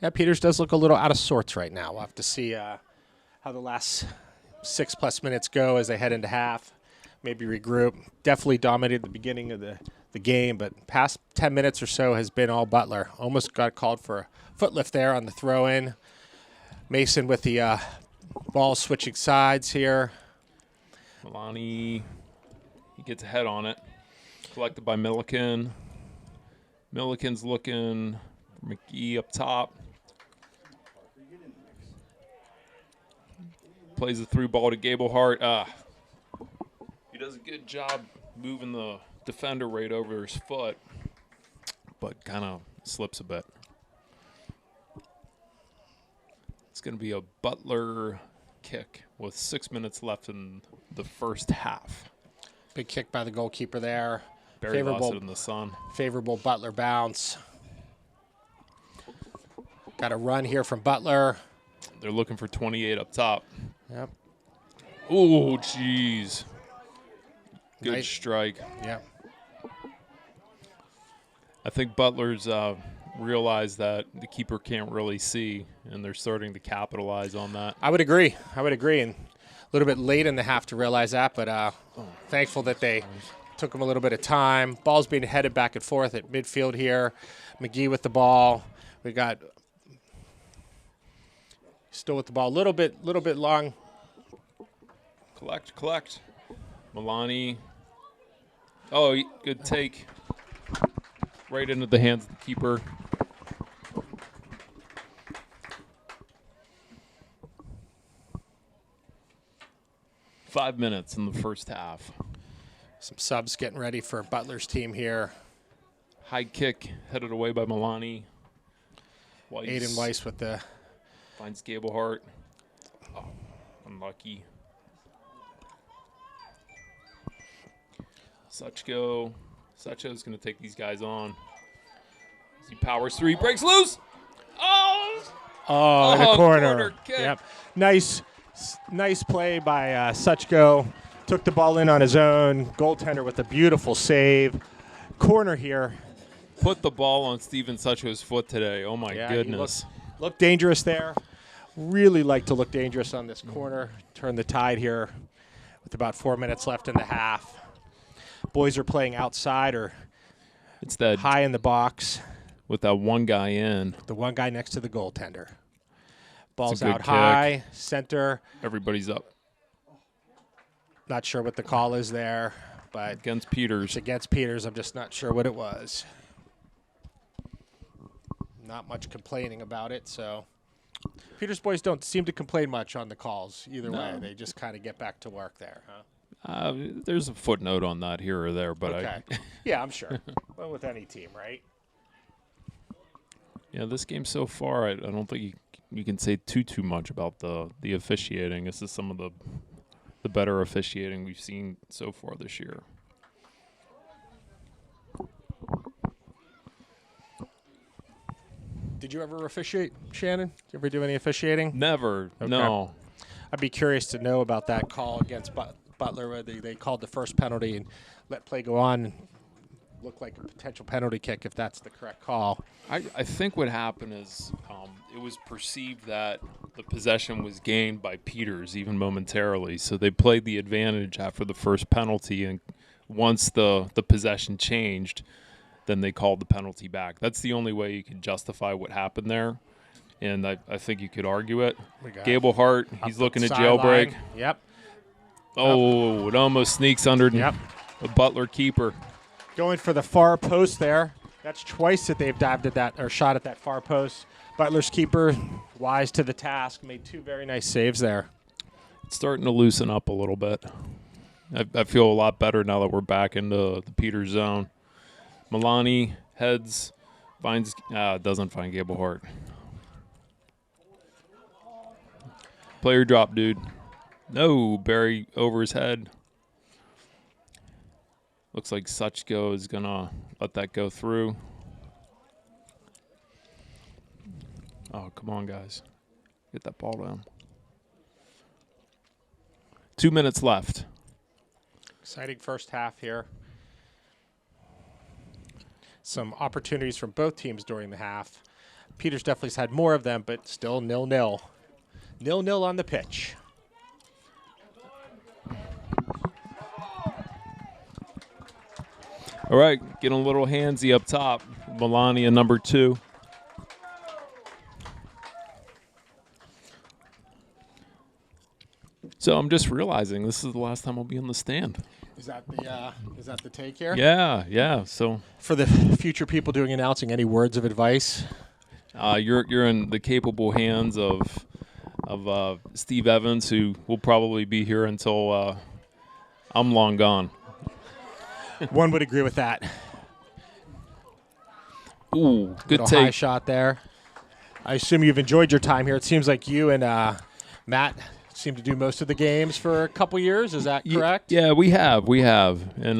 Yeah, Peters does look a little out of sorts right now. We'll have to see how the last 6+ minutes go as they head into half. Maybe regroup. Definitely dominated the beginning of the game, but past 10 minutes or so has been all Butler. Almost got called for a foot lift there on the throw-in. Mason with the ball switching sides here. Milani, he gets a head on it. Collected by Milliken. Milliken's looking for McGee up top. Plays the through ball to Gable Hart. He does a good job moving the defender right over his foot, but kind of slips a bit. It's going to be a Butler kick with 6 minutes left in the first half. Big kick by the goalkeeper there. Barry lost it in the sun. Favorable Butler bounce. Got a run here from Butler. They're looking for 28 up top. Yep. Oh, jeez. Good Nice strike. Yep. I think Butler's realized that the keeper can't really see, and they're starting to capitalize on that. I would agree. And a little bit late in the half to realize that, but thankful that they took them a little bit of time. Ball's being headed back and forth at midfield here. McGee with the ball. We got Still with the ball. Little bit long. Collect. Milani. Oh, good take. Right into the hands of the keeper. Five minutes in the first half. Some subs getting ready for Butler's team here. High kick headed away by Milani. Aiden Weiss with the... Finds Gablehart. Oh, unlucky. Suchko. Suchko's going to take these guys on. As he powers through, he breaks loose. Oh, in a corner. Kick. Yep. Nice play by Suchko. Took the ball in on his own. Goaltender with a beautiful save. Corner here. Put the ball on Steven Suchko's foot today. Oh, my goodness. Looked dangerous there. Really like to look dangerous on this corner. Turn the tide here with about 4 minutes left in the half. Boys are playing outside or it's that high in the box. With that one guy in. The one guy next to the goaltender. Ball's a good out kick. high, center. Everybody's up. Not sure what the call is there, but Against Peters. it's against Peters. I'm just not sure what it was. Not much complaining about it, so Peters boys don't seem to complain much on the calls either way. They just kind of get back to work there, huh? There's a footnote on that here or there, but Okay. Yeah, I'm sure. Well, with any team, right? Yeah, this game so far, I don't think you can say too much about the officiating. This is some of the better officiating we've seen so far this year. Did you ever officiate, Shannon? Did you ever do any officiating? Never. Okay. No. I'd be curious to know about that call against Butler, where they called the first penalty and let play go on and look like a potential penalty kick if that's the correct call. I think what happened is it was perceived that the possession was gained by Peters even momentarily. So they played the advantage after the first penalty, and once the possession changed, then they called the penalty back. That's the only way you can justify what happened there, and I think you could argue it. Gablehart, he's looking at jailbreak. Yep. Oh, it almost sneaks under Yep. the Butler keeper. Going for the far post there. That's twice that they've dived at that or shot at that far post. Butler's keeper, wise to the task, made two very nice saves there. It's starting to loosen up a little bit. I feel a lot better now that we're back into the Peters zone. Milani heads, doesn't find Gablehart. Player drop, dude. No, Barry over his head. Looks like Suchko is going to let that go through. Oh, come on, guys. Get that ball down. 2 minutes left. Exciting first half here. Some opportunities from both teams during the half. Peters definitely has had more of them, but still 0-0. 0-0 on the pitch. All right, getting a little handsy up top. Melania, number 2. So I'm just realizing this is the last time I'll be in the stand. Is that the take here? Yeah. So For the future people doing announcing, any words of advice? you're in the capable hands of Steve Evans, who will probably be here until I'm long gone. One would agree with that. Ooh, good Little high take. shot there. I assume you've enjoyed your time here. It seems like you and Matt seem to do most of the games for a couple years. Is that correct? Yeah, we have. And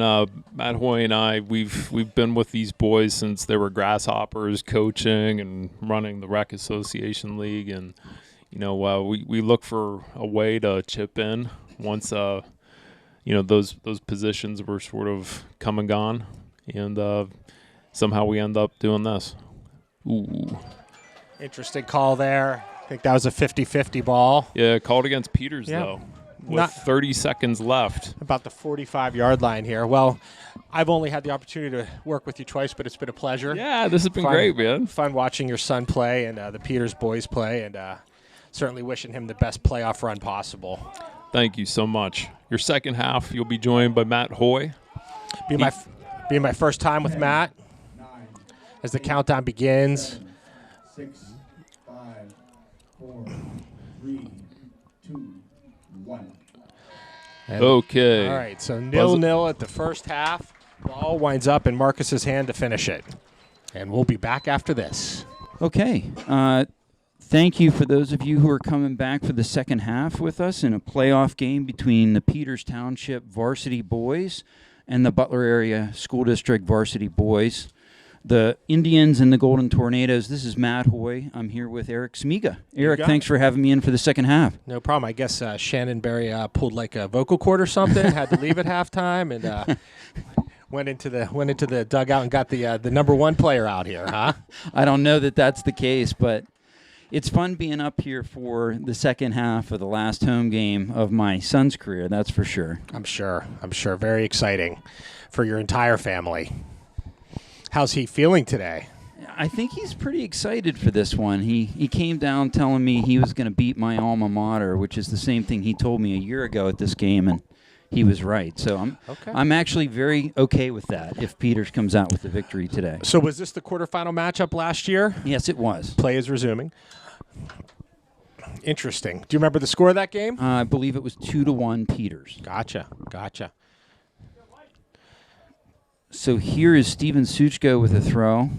Matt Hoy and I, we've been with these boys since they were grasshoppers, coaching and running the Rec Association League. And, we look for a way to chip in once, those positions were sort of come and gone. And somehow we end up doing this. Ooh. Interesting call there. I think that was a 50-50 ball. Yeah, called against Peters, Yeah. though, with 30 seconds left. About the 45-yard line here. Well, I've only had the opportunity to work with you twice, but it's been a pleasure. Yeah, this has been Fun. great, man. Fun watching your son play and the Peters boys play. And certainly wishing him the best playoff run possible. Thank you so much. Your second half, you'll be joined by Matt Hoy. Be my first time with Matt as the countdown begins. 6, 5, 4, 3, 2, 1. Okay. All right, so 0-0 at the first half. Ball winds up in Marcus's hand to finish it. And we'll be back after this. Okay. Thank you for those of you who are coming back for the second half with us in a playoff game between the Peters Township varsity boys and the Butler Area School District varsity boys. The Indians and the Golden Tornadoes. This is Matt Hoy. I'm here with Eric Smiga. Eric, thanks for having me in for the second half. No problem. I guess Shannon Berry pulled like a vocal cord or something, had to leave at halftime, and went into the dugout and got the number one player out here, huh? I don't know that that's the case, but it's fun being up here for the second half of the last home game of my son's career, that's for sure. I'm sure. Very exciting for your entire family. How's he feeling today? I think he's pretty excited for this one. He came down telling me he was going to beat my alma mater, which is the same thing he told me a year ago at this game, and he was right. So I'm actually very okay with that if Peters comes out with the victory today. So was this the quarterfinal matchup last year? Yes, it was. Play is resuming. Interesting. Do you remember the score of that game? I believe it was 2-1 Peters. Gotcha. So here is Steven Suchko with a throw.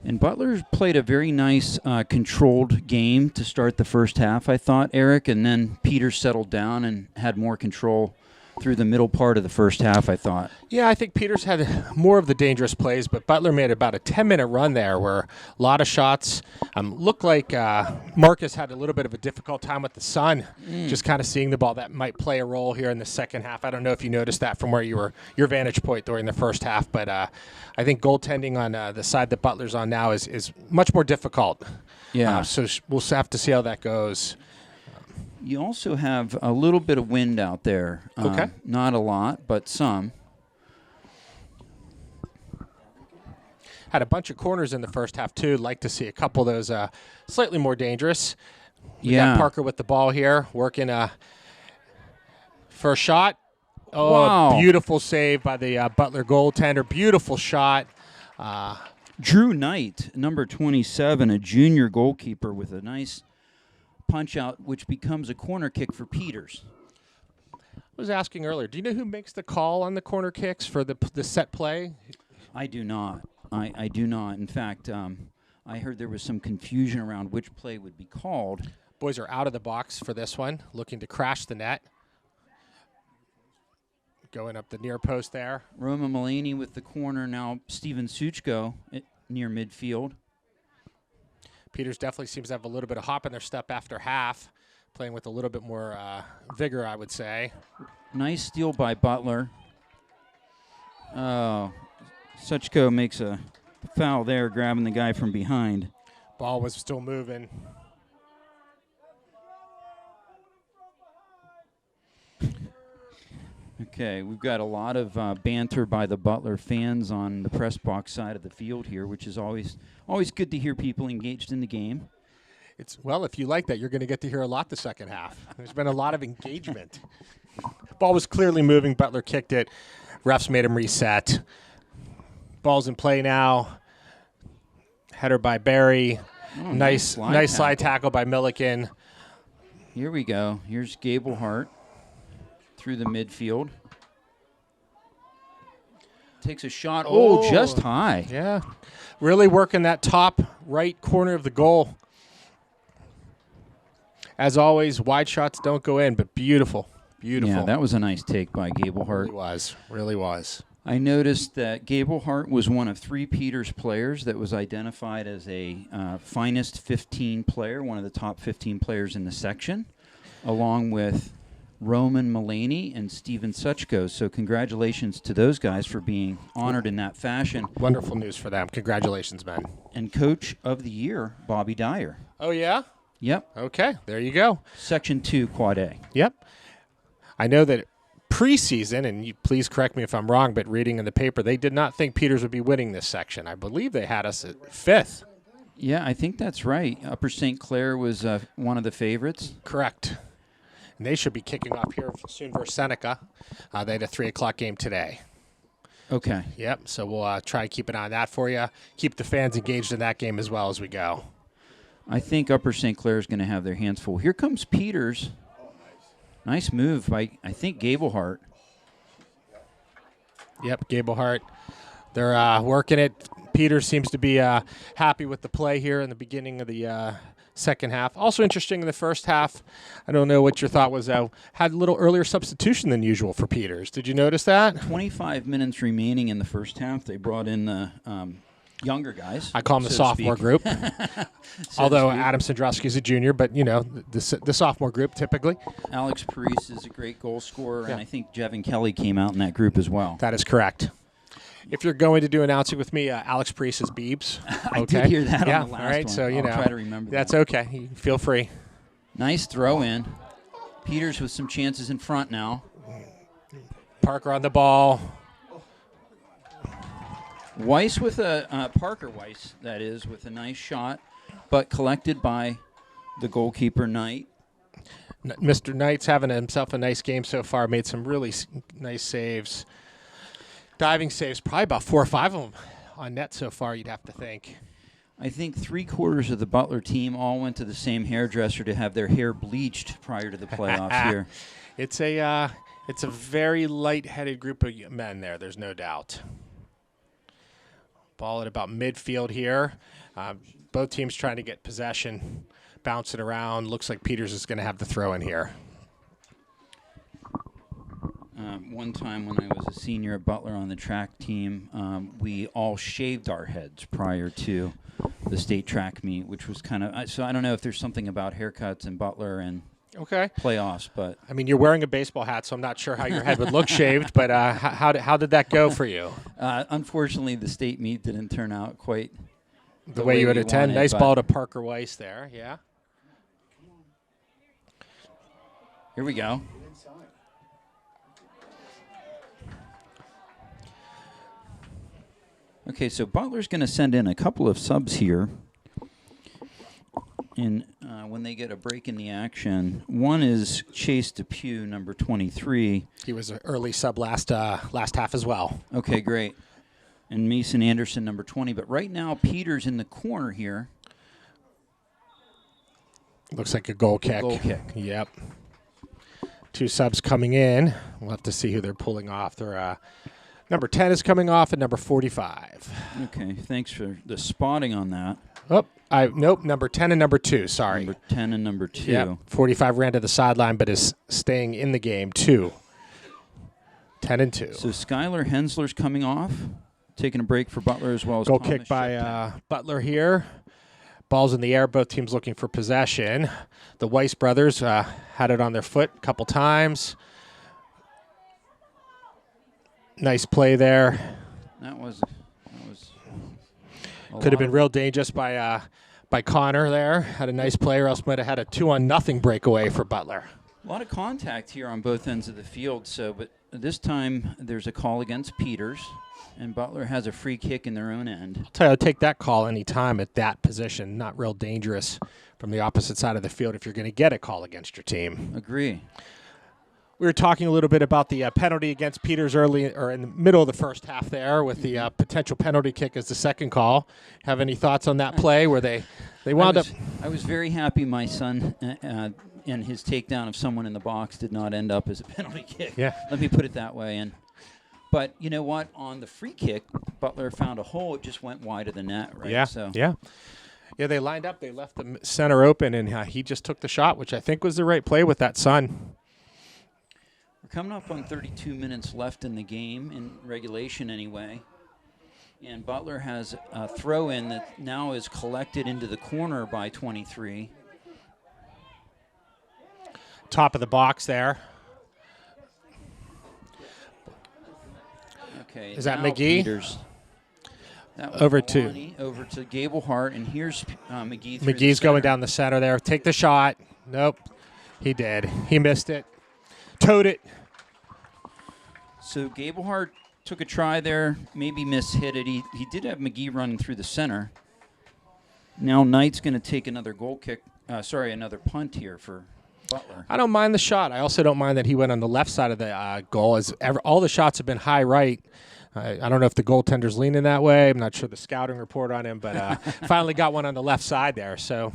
And Butler played a very nice controlled game to start the first half, I thought, Eric, and then Peters settled down and had more control through the middle part of the first half, I thought. Yeah, I think Peters had more of the dangerous plays, but Butler made about a 10-minute run there where a lot of shots looked like Marcus had a little bit of a difficult time with the sun, just kind of seeing the ball. That might play a role here in the second half. I don't know if you noticed that from where you were, your vantage point during the first half, but I think goaltending on the side that Butler's on now is much more difficult. Yeah. So we'll have to see how that goes. You also have a little bit of wind out there. Okay. Not a lot, but some. Had a bunch of corners in the first half, too. Like to see a couple of those slightly more dangerous. We got Parker with the ball here, working first shot. Oh, wow. Beautiful save by the Butler goaltender. Beautiful shot. Drew Knight, number 27, a junior goalkeeper with a nice punch out, which becomes a corner kick for Peters. I was asking earlier, do you know who makes the call on the corner kicks for the set play? I do not. I do not. In fact, I heard there was some confusion around which play would be called. Boys are out of the box for this one, looking to crash the net. Going up the near post there. Roman Mulaney with the corner, now Steven Suchko near midfield. Peters definitely seems to have a little bit of hop in their step after half, playing with a little bit more vigor, I would say. Nice steal by Butler. Oh, Suchko makes a foul there, grabbing the guy from behind. Ball was still moving. Okay, we've got a lot of banter by the Butler fans on the press box side of the field here, which is always good to hear people engaged in the game. Well, if you like that, you're going to get to hear a lot the second half. There's been a lot of engagement. Ball was clearly moving. Butler kicked it. Refs made him reset. Ball's in play now. Header by Barry. Oh, nice slide tackle by Milliken. Here we go. Here's Gablehart through the midfield. Takes a shot. Oh, just high. Yeah. Really working that top right corner of the goal. As always, wide shots don't go in, but beautiful. Beautiful. Yeah, that was a nice take by Gablehart. Really was. I noticed that Gablehart was one of 3 Peters players that was identified as a finest 15 player, one of the top 15 players in the section, along with Roman Mulaney and Steven Suchko. So congratulations to those guys for being honored in that fashion. Wonderful news for them. Congratulations, man. And Coach of the Year, Bobby Dyer. Oh, yeah? Yep. Okay, there you go. Section 2, Quad A. Yep. I know that preseason, and you please correct me if I'm wrong, but reading in the paper, they did not think Peters would be winning this section. I believe they had us at 5th. Yeah, I think that's right. Upper St. Clair was one of the favorites. Correct. And they should be kicking off here soon versus Seneca. They had a 3 o'clock game today. Okay. Yep, so we'll try and keep an eye on that for you. Keep the fans engaged in that game as well as we go. I think Upper St. Clair is going to have their hands full. Here comes Peters. Nice move by, I think, Gablehart. Yep, Gablehart. They're working it. Peters seems to be happy with the play here in the beginning of the second half. Also interesting in the first half, I don't know what your thought was, had a little earlier substitution than usual for Peters. Did you notice that? 25 minutes remaining in the first half. They brought in the younger guys. I call them the so to sophomore speak. group. So Although to speak. Adam Sandrowski is a junior, but, you know, the sophomore group typically. Alex Parise is a great goal scorer, Yeah. and I think Jevin Kelly came out in that group as well. That is correct. If you're going to do announcing with me, Alex Priest is Beebs. I did hear that yeah, on the last all right, one. so, you I'll know, try to remember that's that. okay. You feel free. Nice throw in. Peters with some chances in front now. Parker on the ball. Weiss with Parker Weiss, that is, with a nice shot, but collected by the goalkeeper, Knight. Mr. Knight's having himself a nice game so far. Made some really nice saves. Diving saves, probably about 4 or 5 of them on net so far, you'd have to think. I think 3/4 of the Butler team all went to the same hairdresser to have their hair bleached prior to the playoffs here. It's a very light-headed group of men there, there's no doubt. Ball at about midfield here. Both teams trying to get possession, bouncing around. Looks like Peters is going to have the throw in here. One time when I was a senior at Butler on the track team, we all shaved our heads prior to the state track meet, which was kind of so I don't know if there's something about haircuts in Butler and Okay. playoffs, but I mean, you're wearing a baseball hat, so I'm not sure how your head would look shaved, but how did that go for you? unfortunately the state meet didn't turn out quite The way you would we attend. wanted, Nice but ball to Parker Weiss there, yeah. Here we go. Okay, so Butler's going to send in a couple of subs here. And when they get a break in the action, one is Chase Depew, number 23. He was an early sub last half as well. Okay, great. And Mason Anderson, number 20. But right now, Peters in the corner here. Looks like a goal kick. Goal kick. Yep. 2 subs coming in. We'll have to see who they're pulling off. They're number 10 is coming off and number 45. Okay, thanks for the spotting on that. Oh, nope, number 10 and number 2, sorry. Number 10 and number 2. Yep. 45 ran to the sideline but is staying in the game, 2. 10 and 2. So Skylar Hensler's coming off, taking a break for Butler as well as Goal Thomas kick by Shepton. Butler here. Ball's in the air. Both teams looking for possession. The Weiss brothers had it on their foot a couple times. Nice play there. That was Could have been real dangerous by Connor there. Had a nice play, or else might have had a 2-0 breakaway for Butler. a lot of contact here on both ends of the field. So, but this time there's a call against Peters, and Butler has a free kick in their own end. I'll tell you, I'll take that call any time at that position. Not real dangerous from the opposite side of the field if you're going to get a call against your team. Agree. We were talking a little bit about the penalty against Peters early or in the middle of the first half there with the potential penalty kick as the second call. Have any thoughts on that play where they wound up? I was very happy my son and his takedown of someone in the box did not end up as a penalty kick. Yeah. Let me put it that way. But you know what? On the free kick, Butler found a hole. It just went wide of the net, right? Yeah, So yeah. They lined up. They left the center open, and he just took the shot, which I think was the right play with that son. We're coming up on 32 minutes left in the game, in regulation anyway. And Butler has a throw-in that now is collected into the corner by 23. Top of the box there. Okay. Is that now McGee? Peters. That was Over to- Maloney, over to Gablehart, and here's McGee. Through McGee's the going center. down the center there. Take the shot. Nope. He did. He missed it. Towed it. So Gablehart took a try there, maybe mishit it. He did have McGee running through the center. Now Knight's going to take another another punt here for Butler. I don't mind the shot. I also don't mind that he went on the left side of the goal. All the shots have been high right. I don't know if the goaltender's leaning that way. I'm not sure the scouting report on him, but finally got one on the left side there. So,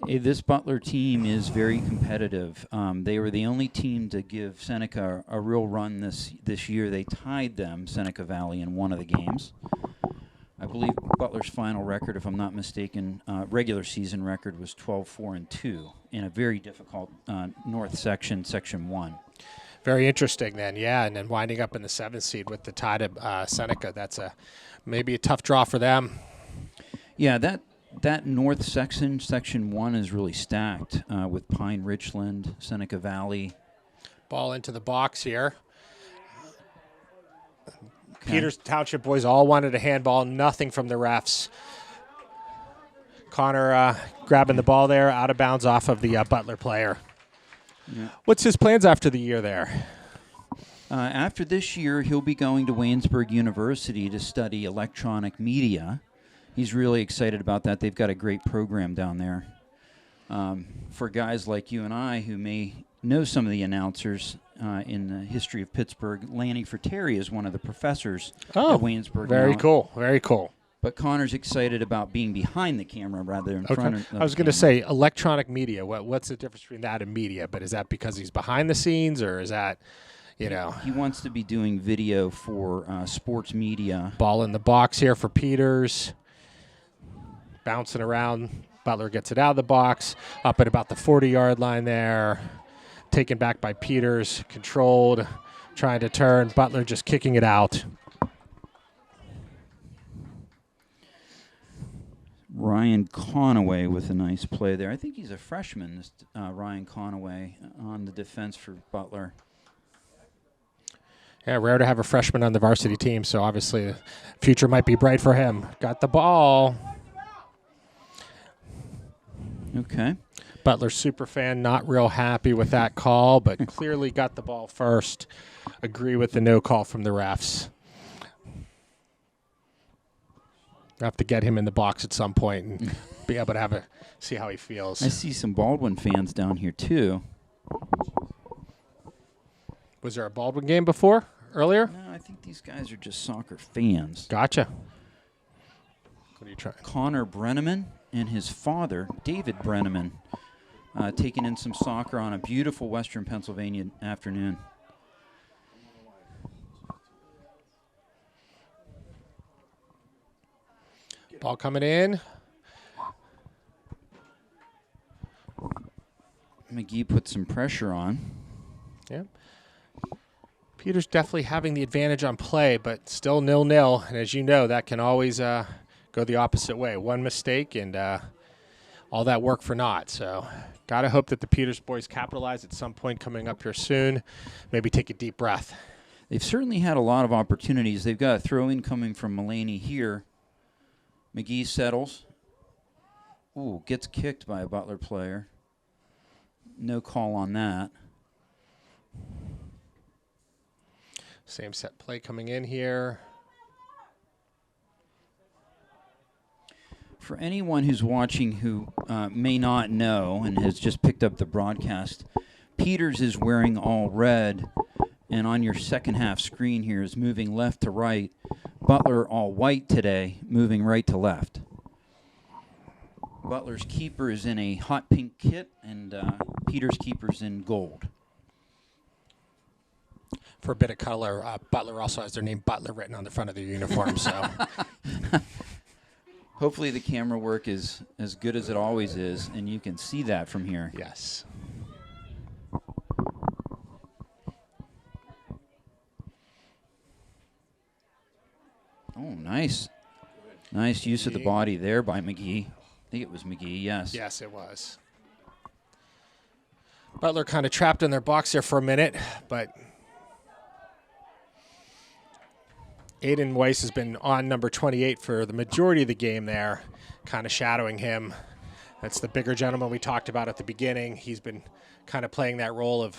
Hey, this Butler team is very competitive. They were the only team to give Seneca a real run this year. They tied them, Seneca Valley, in one of the games. I believe Butler's final record, if I'm not mistaken, regular season record was 12-4-2 in a very difficult North section, Section 1. Very interesting then, yeah. And then winding up in the 7th seed with the tie to Seneca. That's maybe a tough draw for them. Yeah, that North section, Section 1, is really stacked with Pine Richland, Seneca Valley. Ball into the box here. Okay. Peters Township boys all wanted a handball, nothing from the refs. Connor grabbing the ball there, out of bounds off of the Butler player. Yeah. What's his plans after the year there? After this year, he'll be going to Waynesburg University to study electronic media. He's really excited about that. They've got a great program down there. For guys like you and I who may know some of the announcers in the history of Pittsburgh, Lanny Fratteri is one of the professors at Waynesburg. Very cool, very cool. But Connor's excited about being behind the camera rather than in front of the camera. I was going to say electronic media. What's the difference between that and media? But is that because he's behind the scenes, or is that, He wants to be doing video for sports media. Ball in the box here for Peters. Bouncing around. Butler gets it out of the box. Up at about the 40-yard line there. Taken back by Peters. Controlled. Trying to turn. Butler just kicking it out. Ryan Conaway with a nice play there. I think he's a freshman, Ryan Conaway, on the defense for Butler. Yeah, rare to have a freshman on the varsity team, so obviously the future might be bright for him. Got the ball. Okay. Butler superfan not real happy with that call, but clearly got the ball first. Agree with the no call from the refs. Have to get him in the box at some point and be able to see how he feels. I see some Baldwin fans down here too. Was there a Baldwin game earlier? No, I think these guys are just soccer fans. Gotcha. What are you trying? Connor Brenneman and his father, David Brenneman, taking in some soccer on a beautiful Western Pennsylvania afternoon. Ball coming in. McGee put some pressure on. Yeah. Peters definitely having the advantage on play, but still 0-0. And as you know, that can always go the opposite way. One mistake and all that work for naught. So got to hope that the Peters boys capitalize at some point coming up here soon. Maybe take a deep breath. They've certainly had a lot of opportunities. They've got a throw-in coming from Mulaney here. McGee settles. Ooh, gets kicked by a Butler player. No call on that. Same set play coming in here. For anyone who's watching who may not know and has just picked up the broadcast, Peters is wearing all red, and on your second half screen here is moving left to right. Butler all white today, moving right to left. Butler's keeper is in a hot pink kit, and Peters' keeper's in gold. For a bit of color, Butler also has their name Butler written on the front of their uniform. So, hopefully the camera work is as good as it always is, and you can see that from here. Yes. Oh, nice. Nice use of the body there by McGee. I think it was McGee, yes. Yes, it was. Butler kind of trapped in their box there for a minute, but Aiden Weiss has been on number 28 for the majority of the game there, kind of shadowing him. That's the bigger gentleman we talked about at the beginning. He's been kind of playing that role of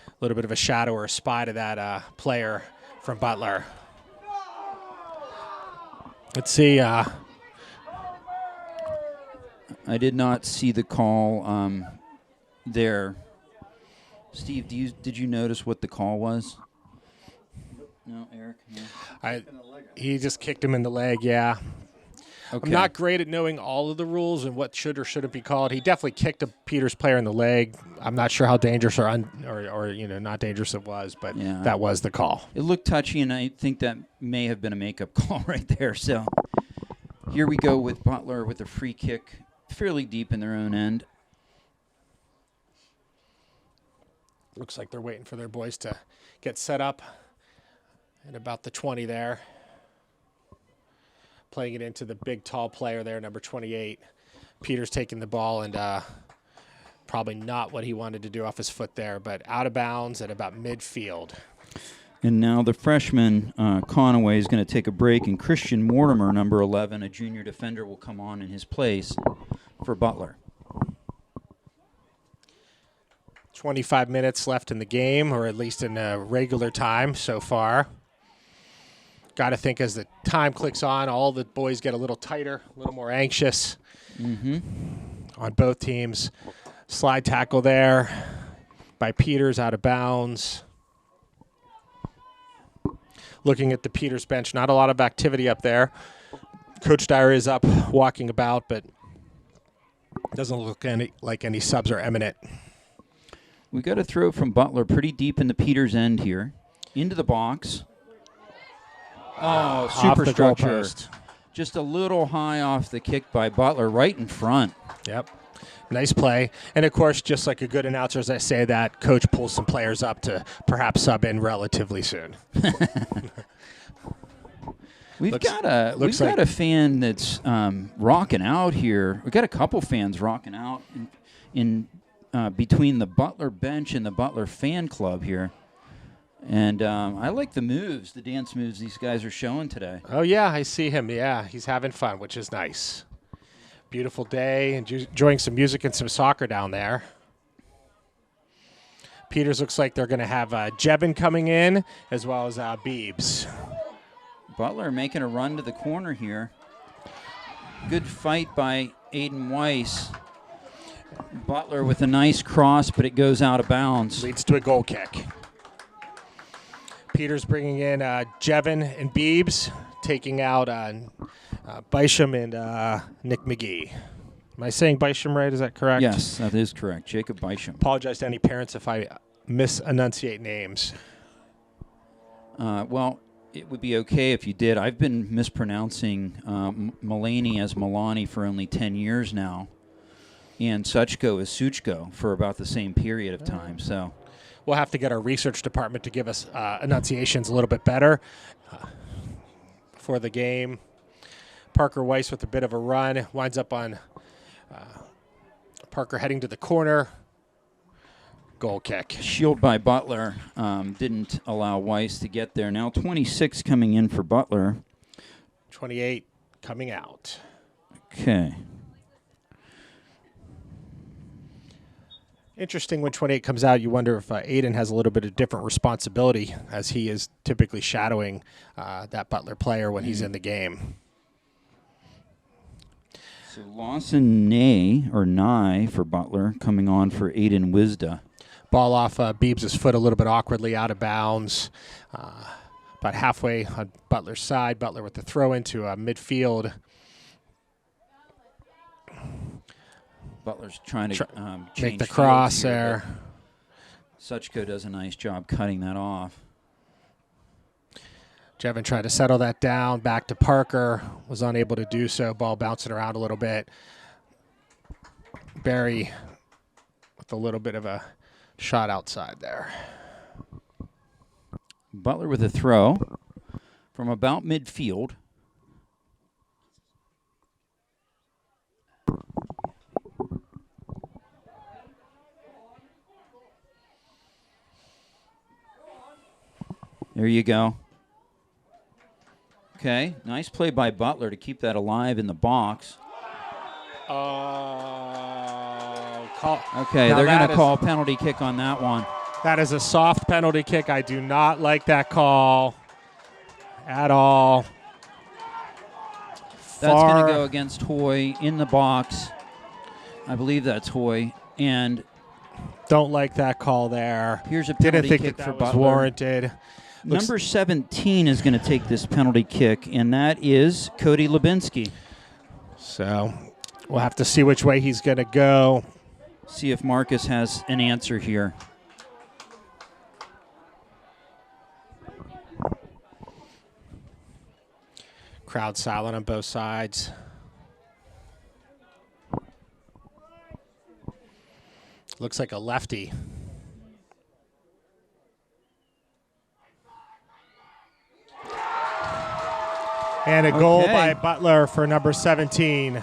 a little bit of a shadow or a spy to that player from Butler. Let's see. I did not see the call there. Steve, did you notice what the call was? No, Eric? No. He just kicked him in the leg, yeah. Okay. I'm not great at knowing all of the rules and what should or shouldn't be called. He definitely kicked a Peters player in the leg. I'm not sure how dangerous or not dangerous it was, but that was the call. It looked touchy, and I think that may have been a makeup call right there. So here we go with Butler with a free kick fairly deep in their own end. Looks like they're waiting for their boys to get set up at about the 20 there. Playing it into the big, tall player there, number 28. Peters taking the ball and probably not what he wanted to do off his foot there, but out of bounds at about midfield. And now the freshman, Conaway, is going to take a break, and Christian Mortimer, number 11, a junior defender, will come on in his place for Butler. 25 minutes left in the game, or at least in regular time so far. Got to think as the time clicks on, all the boys get a little tighter, a little more anxious on both teams. Slide tackle there by Peters out of bounds. Looking at the Peters bench, not a lot of activity up there. Coach Dyer is up walking about, but doesn't look like any subs are imminent. We got a throw from Butler pretty deep in the Peters end here. Into the box. Oh, superstructure. Just a little high off the kick by Butler, right in front. Yep. Nice play. And, of course, just like a good announcer, as I say that, Coach pulls some players up to perhaps sub in relatively soon. We've got a fan that's rocking out here. We've got a couple fans rocking out in between the Butler bench and the Butler fan club here. And I like the moves, the dance moves these guys are showing today. Oh, yeah, I see him. Yeah, he's having fun, which is nice. Beautiful day, enjoying some music and some soccer down there. Peters looks like they're going to have Jevin coming in as well as Beebs. Butler making a run to the corner here. Good fight by Aiden Weiss. Butler with a nice cross, but it goes out of bounds. Leads to a goal kick. Peters bringing in Jevin and Beebs, taking out Bisham and Nick McGee. Am I saying Bisham right? Is that correct? Yes, that is correct. Jacob Bisham. Apologize to any parents if I misenunciate names. Well, it would be okay if you did. I've been mispronouncing Mulaney as Milani for only 10 years now, and Suchko as Suchko for about the same period of time. So we'll have to get our research department to give us enunciations a little bit better for the game. Parker Weiss with a bit of a run. Winds up on Parker heading to the corner. Goal kick. Shield by Butler didn't allow Weiss to get there. Now 26 coming in for Butler. 28 coming out. Okay. Interesting, when 28 comes out, you wonder if Aiden has a little bit of different responsibility, as he is typically shadowing that Butler player when he's in the game. So Lawson Nye for Butler coming on for Aiden Wisda. Ball off Beebs' foot a little bit awkwardly, out of bounds. About halfway on Butler's side. Butler with the throw into midfield. Butler's trying to make the cross here, there. Suchko does a nice job cutting that off. Jevin tried to settle that down. Back to Parker. Was unable to do so. Ball bouncing around a little bit. Barry with a little bit of a shot outside there. Butler with a throw from about midfield. There you go. Okay, nice play by Butler to keep that alive in the box. Okay, they're going to call a penalty kick on that one. That is a soft penalty kick. I do not like that call at all. That's going to go against Hoy in the box. I believe that's Hoy. And Don't like that call there. here's a Didn't penalty think kick that, for that was Butler. warranted. Number 17 is going to take this penalty kick, and that is Cody Lubinsky. So we'll have to see which way he's going to go. See if Marcus has an answer here. Crowd silent on both sides. Looks like a lefty. And a goal Okay. by Butler for number 17.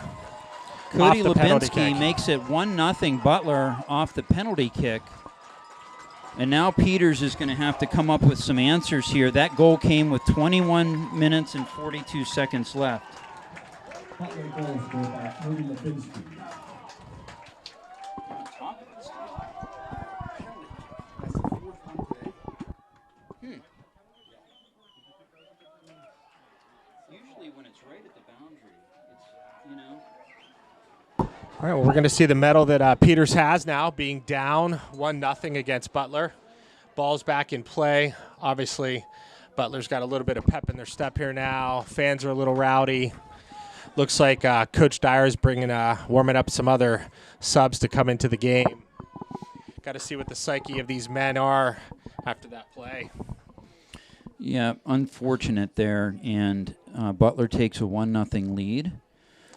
Cody Off the penalty Lubinsky kick. makes it 1-0 Butler off the penalty kick. And now Peters is going to have to come up with some answers here. That goal came with 21 minutes and 42 seconds left. Butler goal scored by Cody Levinsky. Usually when it's right at the boundary, it's, you know. All right, well, we're going to see the medal that Peters has now, being down 1-0 against Butler. Ball's back in play. Obviously, Butler's got a little bit of pep in their step here now. Fans are a little rowdy. Looks like Coach Dyer's warming up some other subs to come into the game. Got to see what the psyche of these men are after that play. Yeah, unfortunate there, and Butler takes a 1-0 lead.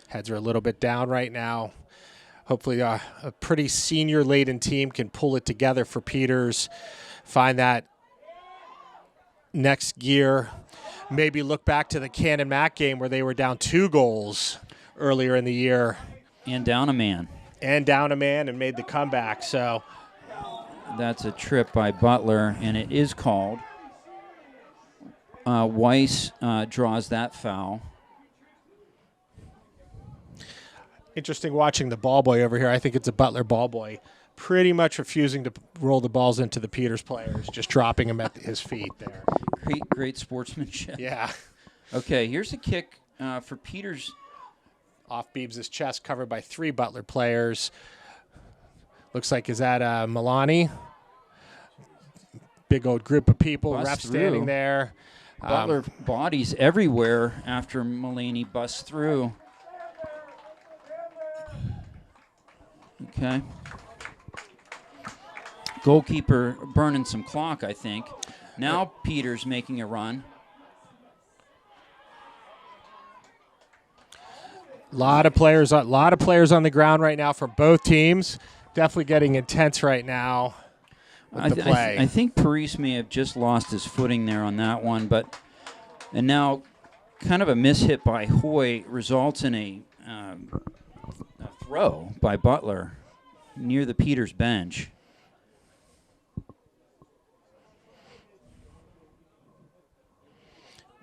Heads are a little bit down right now. Hopefully a pretty senior-laden team can pull it together for Peters, find that next gear, maybe look back to the Cannon Mac game where they were down 2 goals earlier in the year. And down a man. And made the comeback. So That's a trip by Butler, and it is called. Weiss draws that foul. interesting watching the ball boy over here. I think it's a Butler ball boy. Pretty much refusing to roll the balls into the Peters players, just dropping them at his feet there. Great sportsmanship. Yeah. Okay, here's a kick for Peters. Off Beebs' chest, covered by 3 Butler players. Looks like, is that Milani? Big old group of people, Bust ref through. standing there. Butler bodies everywhere after Mulaney busts through. Okay. Goalkeeper burning some clock, I think. Now Peters making a run. A lot of players on the ground right now from both teams. Definitely getting intense right now with the play. I think Paris may have just lost his footing there on that one, and now kind of a mishit by Hoy results in a throw by Butler near the Peters bench.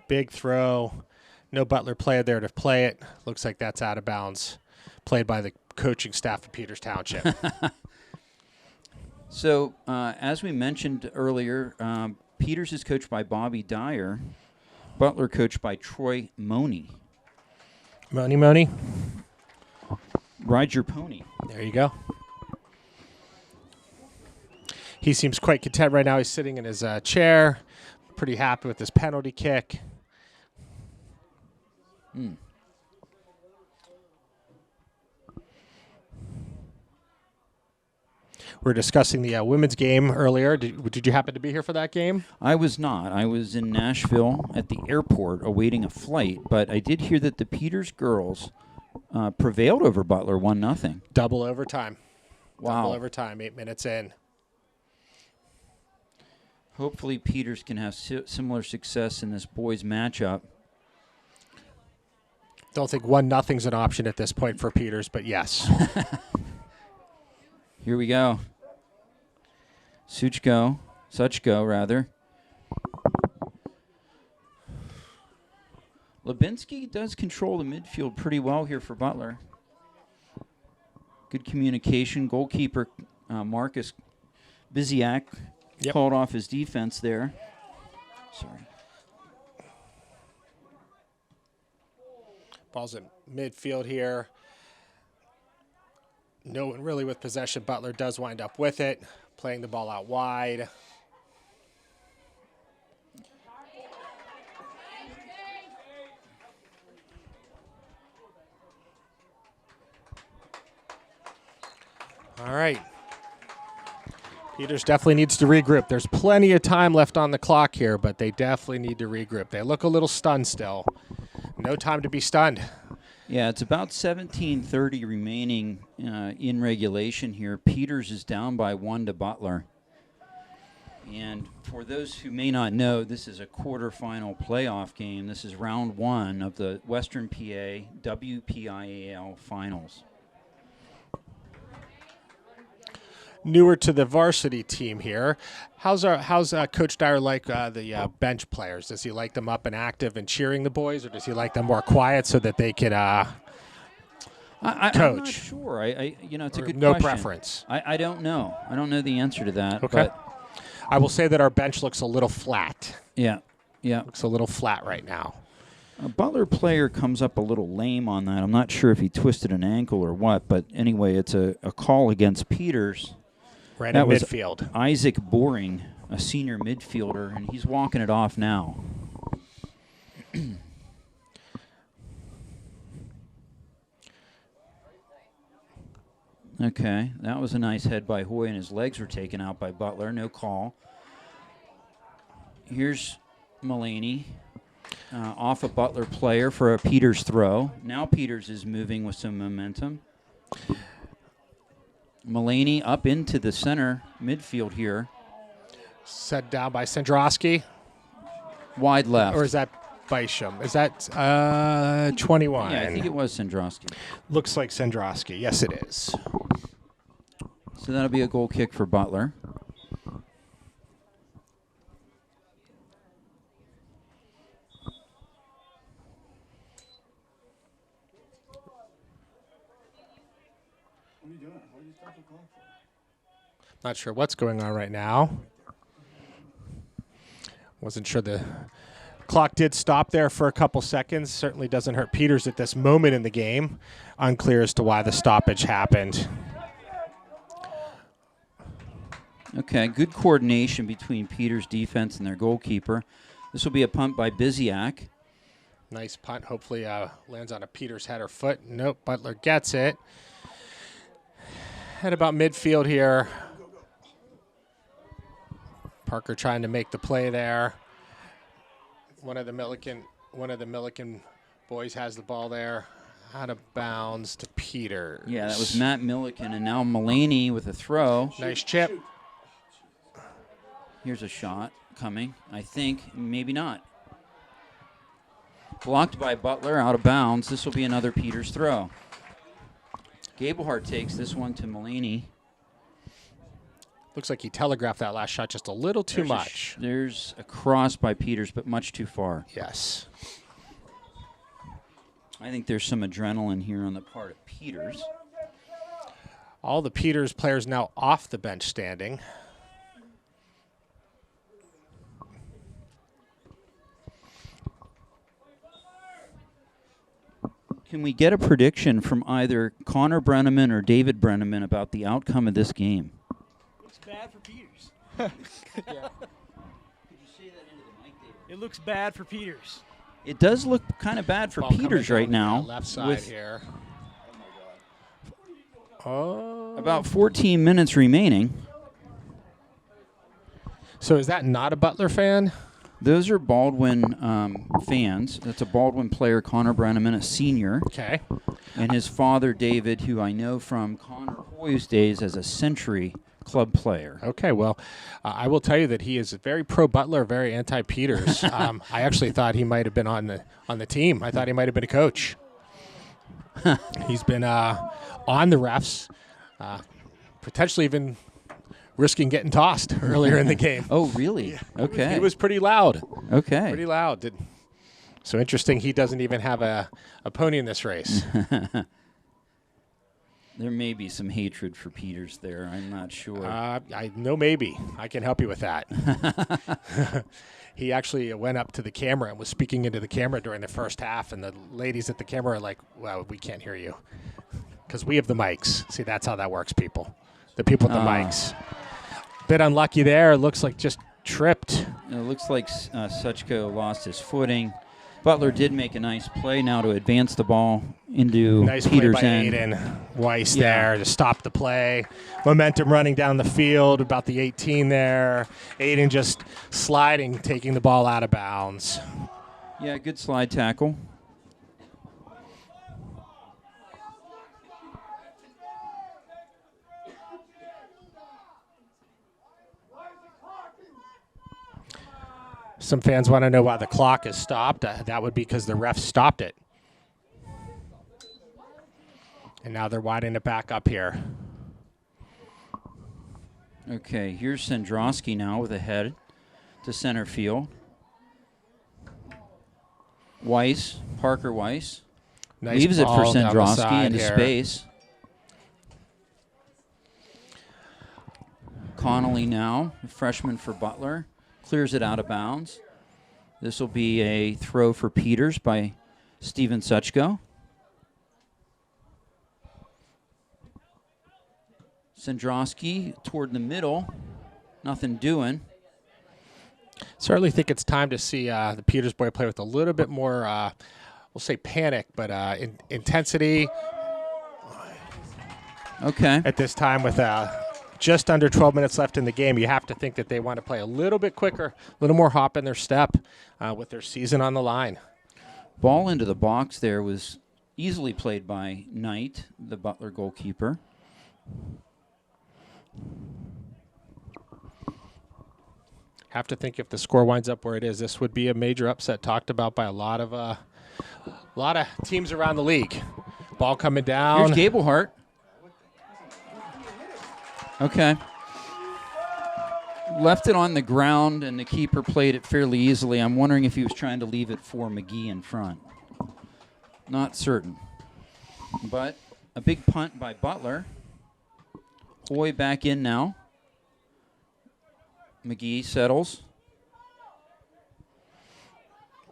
Big throw. No Butler player there to play it. Looks like that's out of bounds. Played by the coaching staff of Peters Township. So, as we mentioned earlier, Peters is coached by Bobby Dyer. Butler coached by Troy Money. Money. Ride your pony. There you go. He seems quite content right now. He's sitting in his chair. Pretty happy with his penalty kick. We were discussing the women's game earlier. Did you happen to be here for that game? I was not. I was in Nashville at the airport awaiting a flight, but I did hear that the Peters girls prevailed over Butler 1-0. Double overtime. Wow. Double overtime, 8 minutes in. Hopefully Peters can have similar success in this boys matchup. Don't think 1-0's an option at this point for Peters, but yes. Here we go. Suchko, rather. Lubinsky does control the midfield pretty well here for Butler. Good communication. Goalkeeper Marcus Biziak called off his defense there. Sorry. Ball's in midfield here. No one really with possession. Butler does wind up with it, playing the ball out wide. All right. Peters definitely needs to regroup. There's plenty of time left on the clock here, but they definitely need to regroup. They look a little stunned still. No time to be stunned. Yeah, it's about 17:30 remaining in regulation here. Peters is down by 1 to Butler. And for those who may not know, this is a quarterfinal playoff game. This is round 1 of the Western PA WPIAL finals. Newer to the varsity team here. How's Coach Dyer like the bench players? Does he like them up and active and cheering the boys, or does he like them more quiet so that they could coach? I'm not sure. It's a good no question. Preference. I don't know. I don't know the answer to that. Okay. But I will say that our bench looks a little flat. yeah. Looks a little flat right now. A Butler player comes up a little lame on that. I'm not sure if he twisted an ankle or what, but anyway, it's a call against Peters. Right That in was midfield. Isaac Boring, a senior midfielder, and he's walking it off now. Okay, that was a nice head by Hoy, and his legs were taken out by Butler. No call. Here's Mulaney off a Butler player for a Peters throw. Now Peters is moving with some momentum. Mulaney up into the center midfield here. Set down by Sendrowski. Wide left. Or is that Bisham? Is that 21? Yeah, I think it was Sendrowski. Looks like Sendrowski. Yes, it is. So that'll be a goal kick for Butler. Not sure what's going on right now. Wasn't sure the clock did stop there for a couple seconds. Certainly doesn't hurt Peters at this moment in the game. Unclear as to why the stoppage happened. Okay, good coordination between Peters' defense and their goalkeeper. This will be a punt by Biziak. Nice punt. Hopefully lands on a Peters head or foot. Nope, Butler gets it. At about midfield here. Parker trying to make the play there. One of the Milliken boys has the ball there. Out of bounds to Peters. Yeah, that was Matt Milliken, and now Mulaney with a throw. Nice chip. Here's a shot coming. I think, maybe not. Blocked by Butler, out of bounds. This will be another Peters throw. Gablehart takes this one to Mulaney. Looks like he telegraphed that last shot just a little too much. There's a cross by Peters, but much too far. Yes. I think there's some adrenaline here on the part of Peters. All the Peters players now off the bench standing. Can we get a prediction from either Connor Brenneman or David Brenneman about the outcome of this game? Looks bad for Peters. It looks bad for Peters. It does look kind of bad for Ball Peters coming right down now. the left side with here. Oh. about 14 minutes remaining. So is that not a Butler fan? Those are Baldwin fans. That's a Baldwin player, Connor Brenneman, a senior. Okay. And his father, David, who I know from Connor Hoy's days as a Century club player. Okay, well, I will tell you that he is very pro-Butler, very anti-Peters. I actually thought he might have been on the team. I thought he might have been a coach. He's been on the refs, potentially even risking getting tossed earlier in the game. Oh, really? Okay. He was pretty loud. Okay. Pretty loud. So interesting he doesn't even have a pony in this race. There may be some hatred for Peters there. I'm not sure. I know maybe. I can help you with that. He actually went up to the camera and was speaking into the camera during the first half, and the ladies at the camera are like, well, we can't hear you. because we have the mics. See, that's how that works, people. The people with the mics. Bit unlucky there. It looks like just tripped. It looks like Suchko lost his footing. Butler did make a nice play now to advance the ball into Nice Peters' play by end. Aiden Weiss there to stop the play. Momentum running down the field, about the 18 there. Aiden just sliding, taking the ball out of bounds. Yeah, good slide tackle. Some fans want to know why the clock is stopped. That would be because the ref stopped it. And now they're winding it back up here. Okay, here's Sandrowski now with a head to center field. Weiss, Parker Weiss, Nice leaves it for ball down the Sandrowski side into here. space. Connolly now, a freshman for Butler, clears it out of bounds. This will be a throw for Peters by Steven Suchko. Sandrowski toward the middle, nothing doing. Certainly think it's time to see the Peters boy play with a little bit more, we'll say panic, but intensity. Okay. At this time with just under 12 minutes left in the game, you have to think that they want to play a little bit quicker, a little more hop in their step with their season on the line. Ball into the box there was easily played by Knight, the Butler goalkeeper. Have to think if the score winds up where it is, this would be a major upset talked about by a lot of teams around the league. Ball coming down. Here's Gablehart. Okay. Left it on the ground, and the keeper played it fairly easily. I'm wondering if he was trying to leave it for McGee in front. Not certain. But a big punt by Butler. Hoy back in now. McGee settles.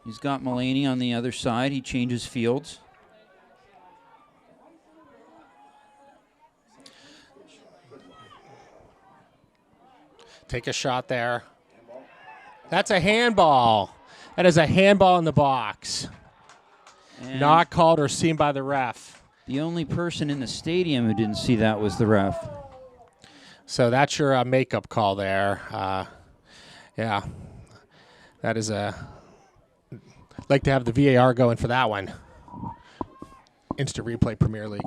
He's got Mulaney on the other side. He changes fields. Take a shot there. That's a handball. That is a handball in the box. And Not called or seen by the ref. the only person in the stadium who didn't see that was the ref. So that's your makeup call there. Yeah. That is like to have the VAR going for that one. Instant replay Premier League.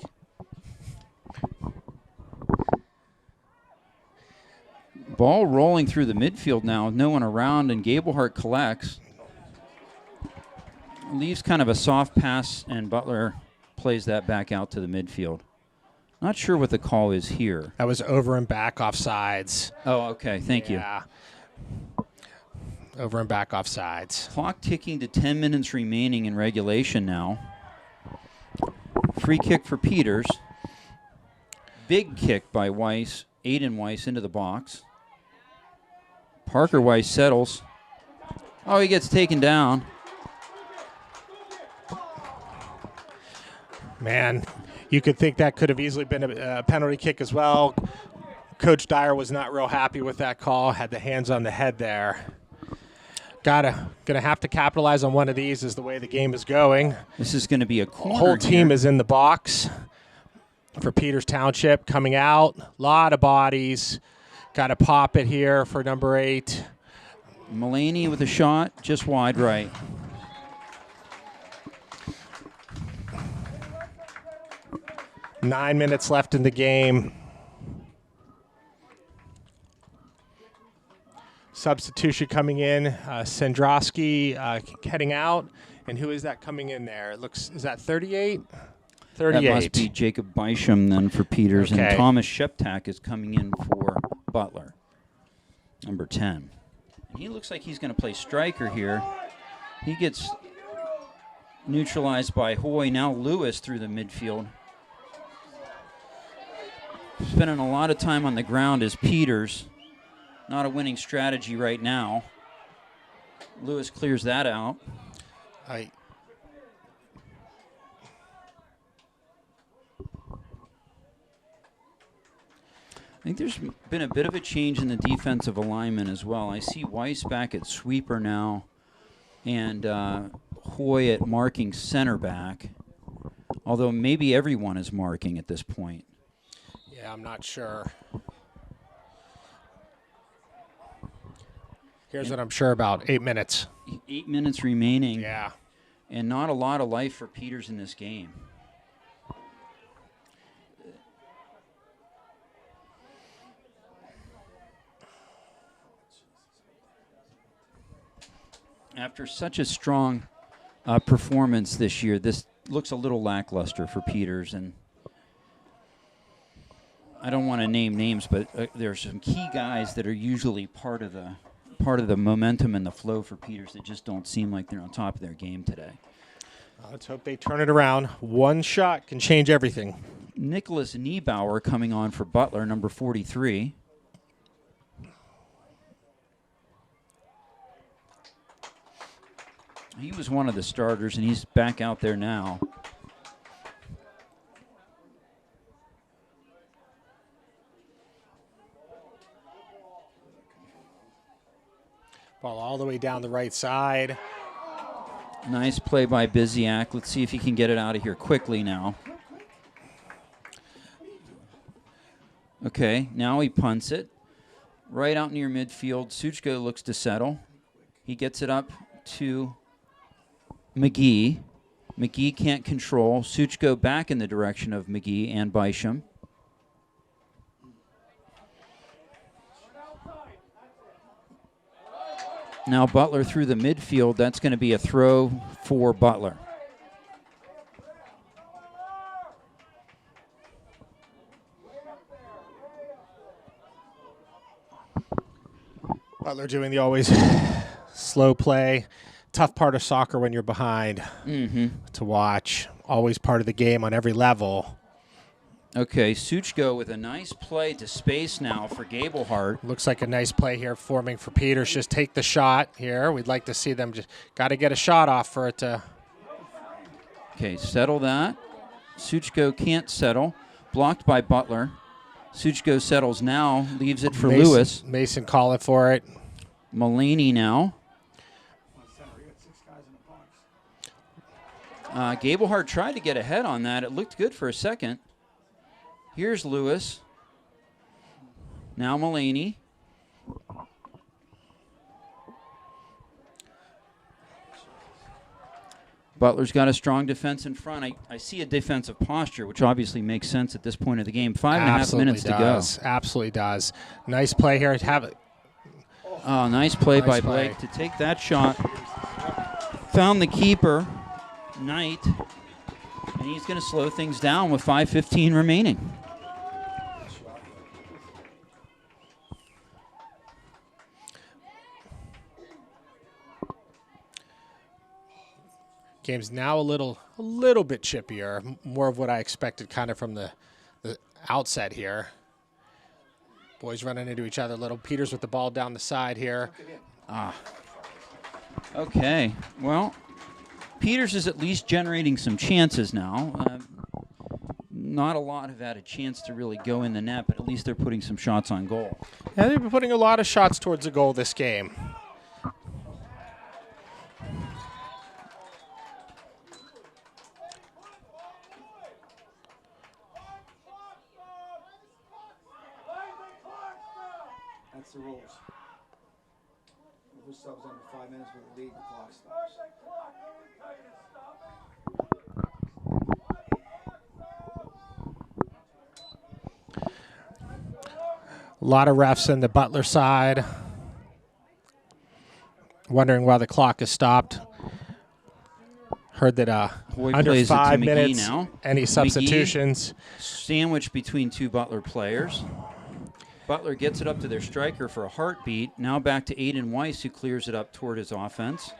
Ball rolling through the midfield now with no one around, and Gablehart collects. Leaves kind of a soft pass, and Butler plays that back out to the midfield. Not sure what the call is here. That was over and back offsides. Oh, okay. Thank you. Yeah. Over and back offsides. Clock ticking to 10 minutes remaining in regulation now. Free kick for Peters. Big kick by Weiss, Aiden Weiss into the box. Parker Weiss settles. Oh, he gets taken down. Man, you could think that could have easily been a penalty kick as well. Coach Dyer was not real happy with that call. Had the hands on the head there. Gonna have to capitalize on one of these as the way the game is going. This is going to be a corner. Whole team here. is in the box for Peters Township coming out. A lot of bodies. Got to pop it here for number 8. Mulaney with a shot, just wide right. Nine minutes left in the game. Substitution coming in. Sandrowski heading out. And who is that coming in there? It looks, is that 38? 38. That must be Jacob Bysham then for Peters. Okay. And Thomas Sheptak is coming in for Butler, number 10. And he looks like he's going to play striker here. He gets neutralized by Hoy. Now Lewis through the midfield. Spending a lot of time on the ground is Peters. Not a winning strategy right now. Lewis clears that out. I think there's been a bit of a change in the defensive alignment as well. I see Weiss back at sweeper now, and Hoy at marking center back, although maybe everyone is marking at this point. Yeah, I'm not sure. Here's what I'm sure about. 8 minutes. 8 minutes remaining. Yeah. And not a lot of life for Peters in this game. After such a strong performance this year, this looks a little lackluster for Peters, and I don't want to name names, but there are some key guys that are usually part of the momentum and the flow for Peters that just don't seem like they're on top of their game today. Let's hope they turn it around. One shot can change everything. Nicholas Niebauer coming on for Butler, number 43. He was one of the starters, and he's back out there now. Ball all the way down the right side. Nice play by Biziak. Let's see if he can get it out of here quickly now. Okay, now he punts it. Right out near midfield. Suchko looks to settle. He gets it up to McGee. McGee can't control. Suchko back in the direction of McGee and Bysham. Now Butler through the midfield. That's going to be a throw for Butler. Butler doing the always slow play. Tough part of soccer when you're behind to watch. Always part of the game on every level. Okay, Suchko with a nice play to space now for Gablehart. Looks like a nice play here forming for Peters. Just take the shot here. We'd like to see them just got to get a shot off for it to. Okay, settle that. Suchko can't settle. Blocked by Butler. Suchko settles now, leaves it for Lewis. Mason calling for it. Mulaney now. Gablehart tried to get ahead on that. It looked good for a second. Here's Lewis. Now Mulaney. Butler's got a strong defense in front. I see a defensive posture, which obviously makes sense at this point of the game. 5.5 minutes to go. Absolutely does. Nice play here. Have it. Oh, nice play by Blake to take that shot. Found the keeper, Knight, and he's going to slow things down with 5:15 remaining. Game's now a little bit chippier, more of what I expected kind of from the outset here. Boys running into each other a little. Peters with the ball down the side here. Okay, well, Peters is at least generating some chances now. Not a lot have had a chance to really go in the net, but at least they're putting some shots on goal. Yeah, they've been putting a lot of shots towards the goal this game. That's the rules. If this sub's under 5 minutes with the lead, the clock stops. A lot of refs in the Butler side. Wondering why the clock is stopped. Heard that under 5 minutes, now. Any substitutions. McGee, sandwiched between two Butler players. Butler gets it up to their striker for a heartbeat. Now back to Aiden Weiss, who clears it up toward his offense.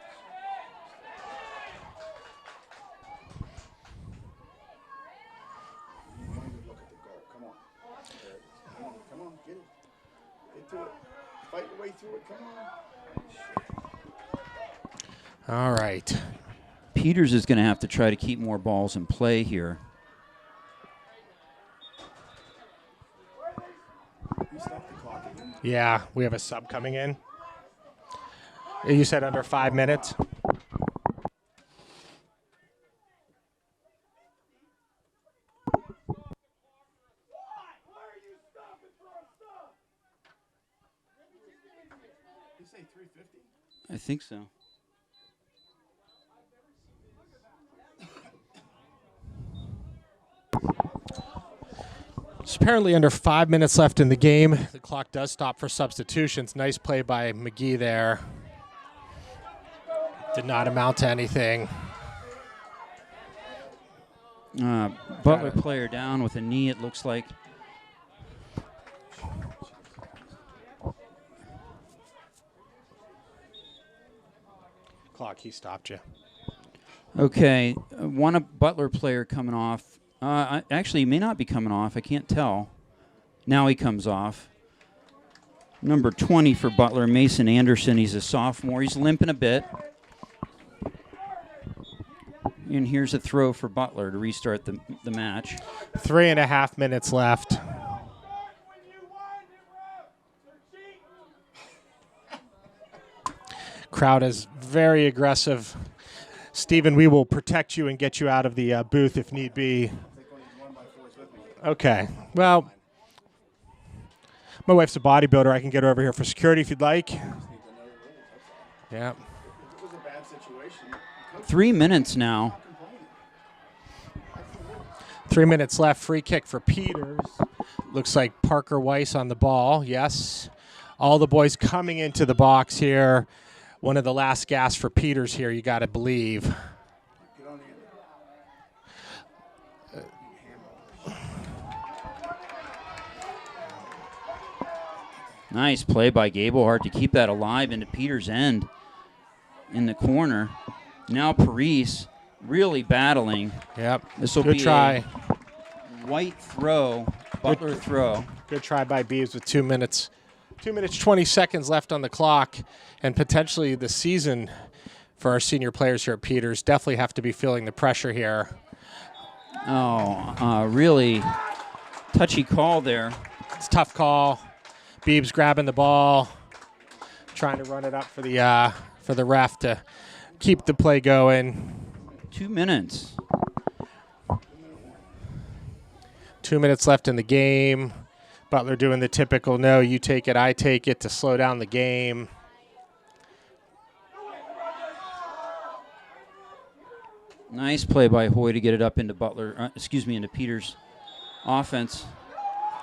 Come on, get it. Get to it. Fight your way through it. Come on. All right. Peters is going to have to try to keep more balls in play here. Yeah, we have a sub coming in. You said under 5 minutes. I think so. It's apparently under 5 minutes left in the game. The clock does stop for substitutions. Nice play by McGee there. Did not amount to anything. Butler player down with a knee, it looks like. Clock, he stopped you. Okay, one Butler player coming off. Actually, he may not be coming off. I can't tell. Now he comes off. Number 20 for Butler, Mason Anderson. He's a sophomore. He's limping a bit. And here's a throw for Butler to restart the match. 3.5 minutes left. Crowd is very aggressive. Stephen, we will protect you and get you out of the booth if need be. Okay. Well, my wife's a bodybuilder. I can get her over here for security if you'd like. Yeah. 3 minutes now. 3 minutes left. Free kick for Peters. Looks like Parker Weiss on the ball. Yes. All the boys coming into the box here. One of the last gasps for Peters here, you got to believe. Nice play by Gablehart to keep that alive into Peters' end in the corner. Now Parise really battling. Yep. This will Good be try. a white throw, Butler throw. Good try by Beeves with 2 minutes. 2 minutes, 20 seconds left on the clock, and potentially the season for our senior players here at Peters. Definitely have to be feeling the pressure here. Oh, really touchy call there. It's a tough call. Beebs grabbing the ball, trying to run it up for the ref to keep the play going. 2 minutes. 2 minutes left in the game. Butler doing the typical no, you take it, I take it to slow down the game. Nice play by Hoy to get it up into into Peters' offense.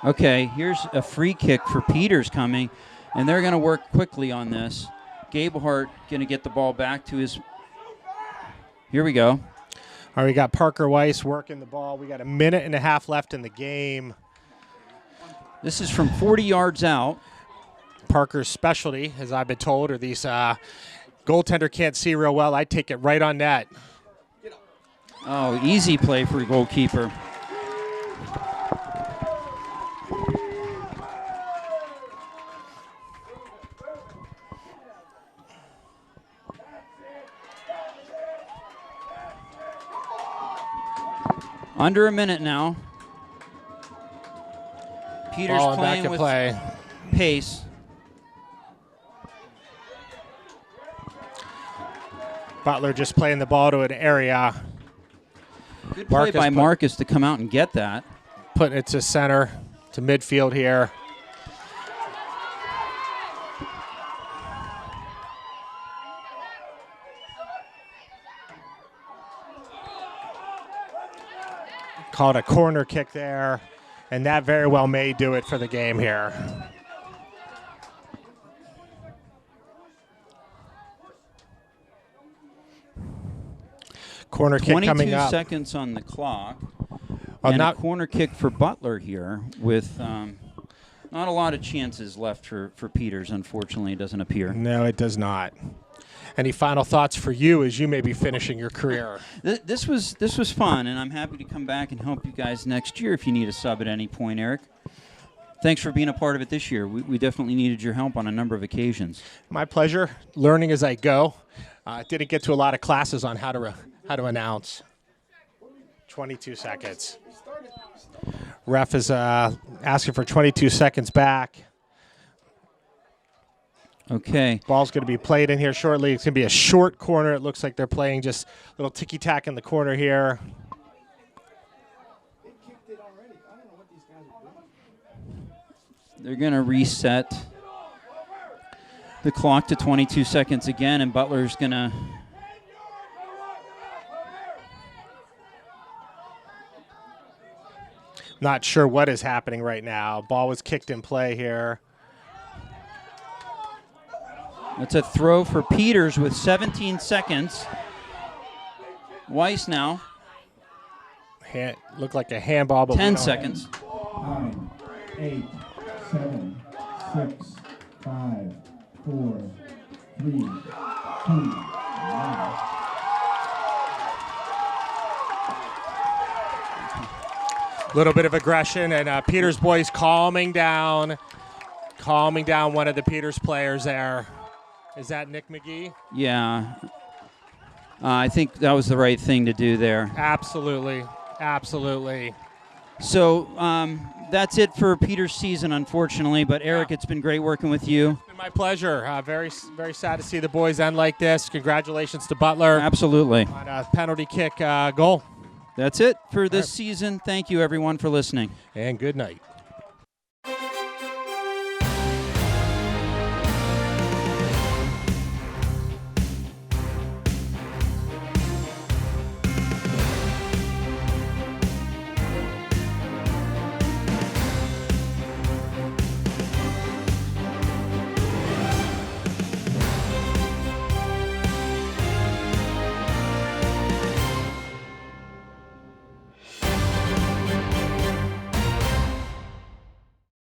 Okay, here's a free kick for Peters coming, and they're going to work quickly on this. Gablehart going to get the ball back to his. Here we go. All right, we got Parker Weiss working the ball. We got 1.5 minutes left in the game. This is from 40 yards out. Parker's specialty, as I've been told, are these goaltender can't see real well. I take it right on net. Oh, easy play for the goalkeeper. Under a minute now. Peters Ball playing back with play. pace. Butler just playing the ball to an area. Good play by Marcus to come out and get that. Putting it to center, to midfield here. Called a corner kick there, and that very well may do it for the game here. Corner kick coming 22 up. seconds on the clock. Well, and not a corner kick for Butler here with not a lot of chances left for Peters, unfortunately, it doesn't appear. No, it does not. Any final thoughts for you as you may be finishing your career? This was fun, and I'm happy to come back and help you guys next year if you need a sub at any point, Eric. Thanks for being a part of it this year. We definitely needed your help on a number of occasions. My pleasure. Learning as I go. Didn't get to a lot of classes on how to announce. 22 seconds. Ref is asking for 22 seconds back. Okay. Ball's going to be played in here shortly. It's going to be a short corner. It looks like they're playing just a little ticky-tack in the corner here. They're going to reset the clock to 22 seconds again, and Butler's going to... Not sure what is happening right now. Ball was kicked in play here. It's a throw for Peters with 17 seconds. Weiss now. Looked like a handball, but 10 seconds. 9, 8, 7, 6, 5, 4, 3, 2, 1. Little bit of aggression, and Peters boys calming down one of the Peters players there. Is that Nick McGee? Yeah. I think that was the right thing to do there. Absolutely. Absolutely. So that's it for Peters' season, unfortunately. But, Eric, it's been great working with you. It's been my pleasure. Very, very sad to see the boys end like this. Congratulations to Butler. Absolutely. On a penalty kick goal. That's it for this season. Thank you, everyone, for listening. And good night.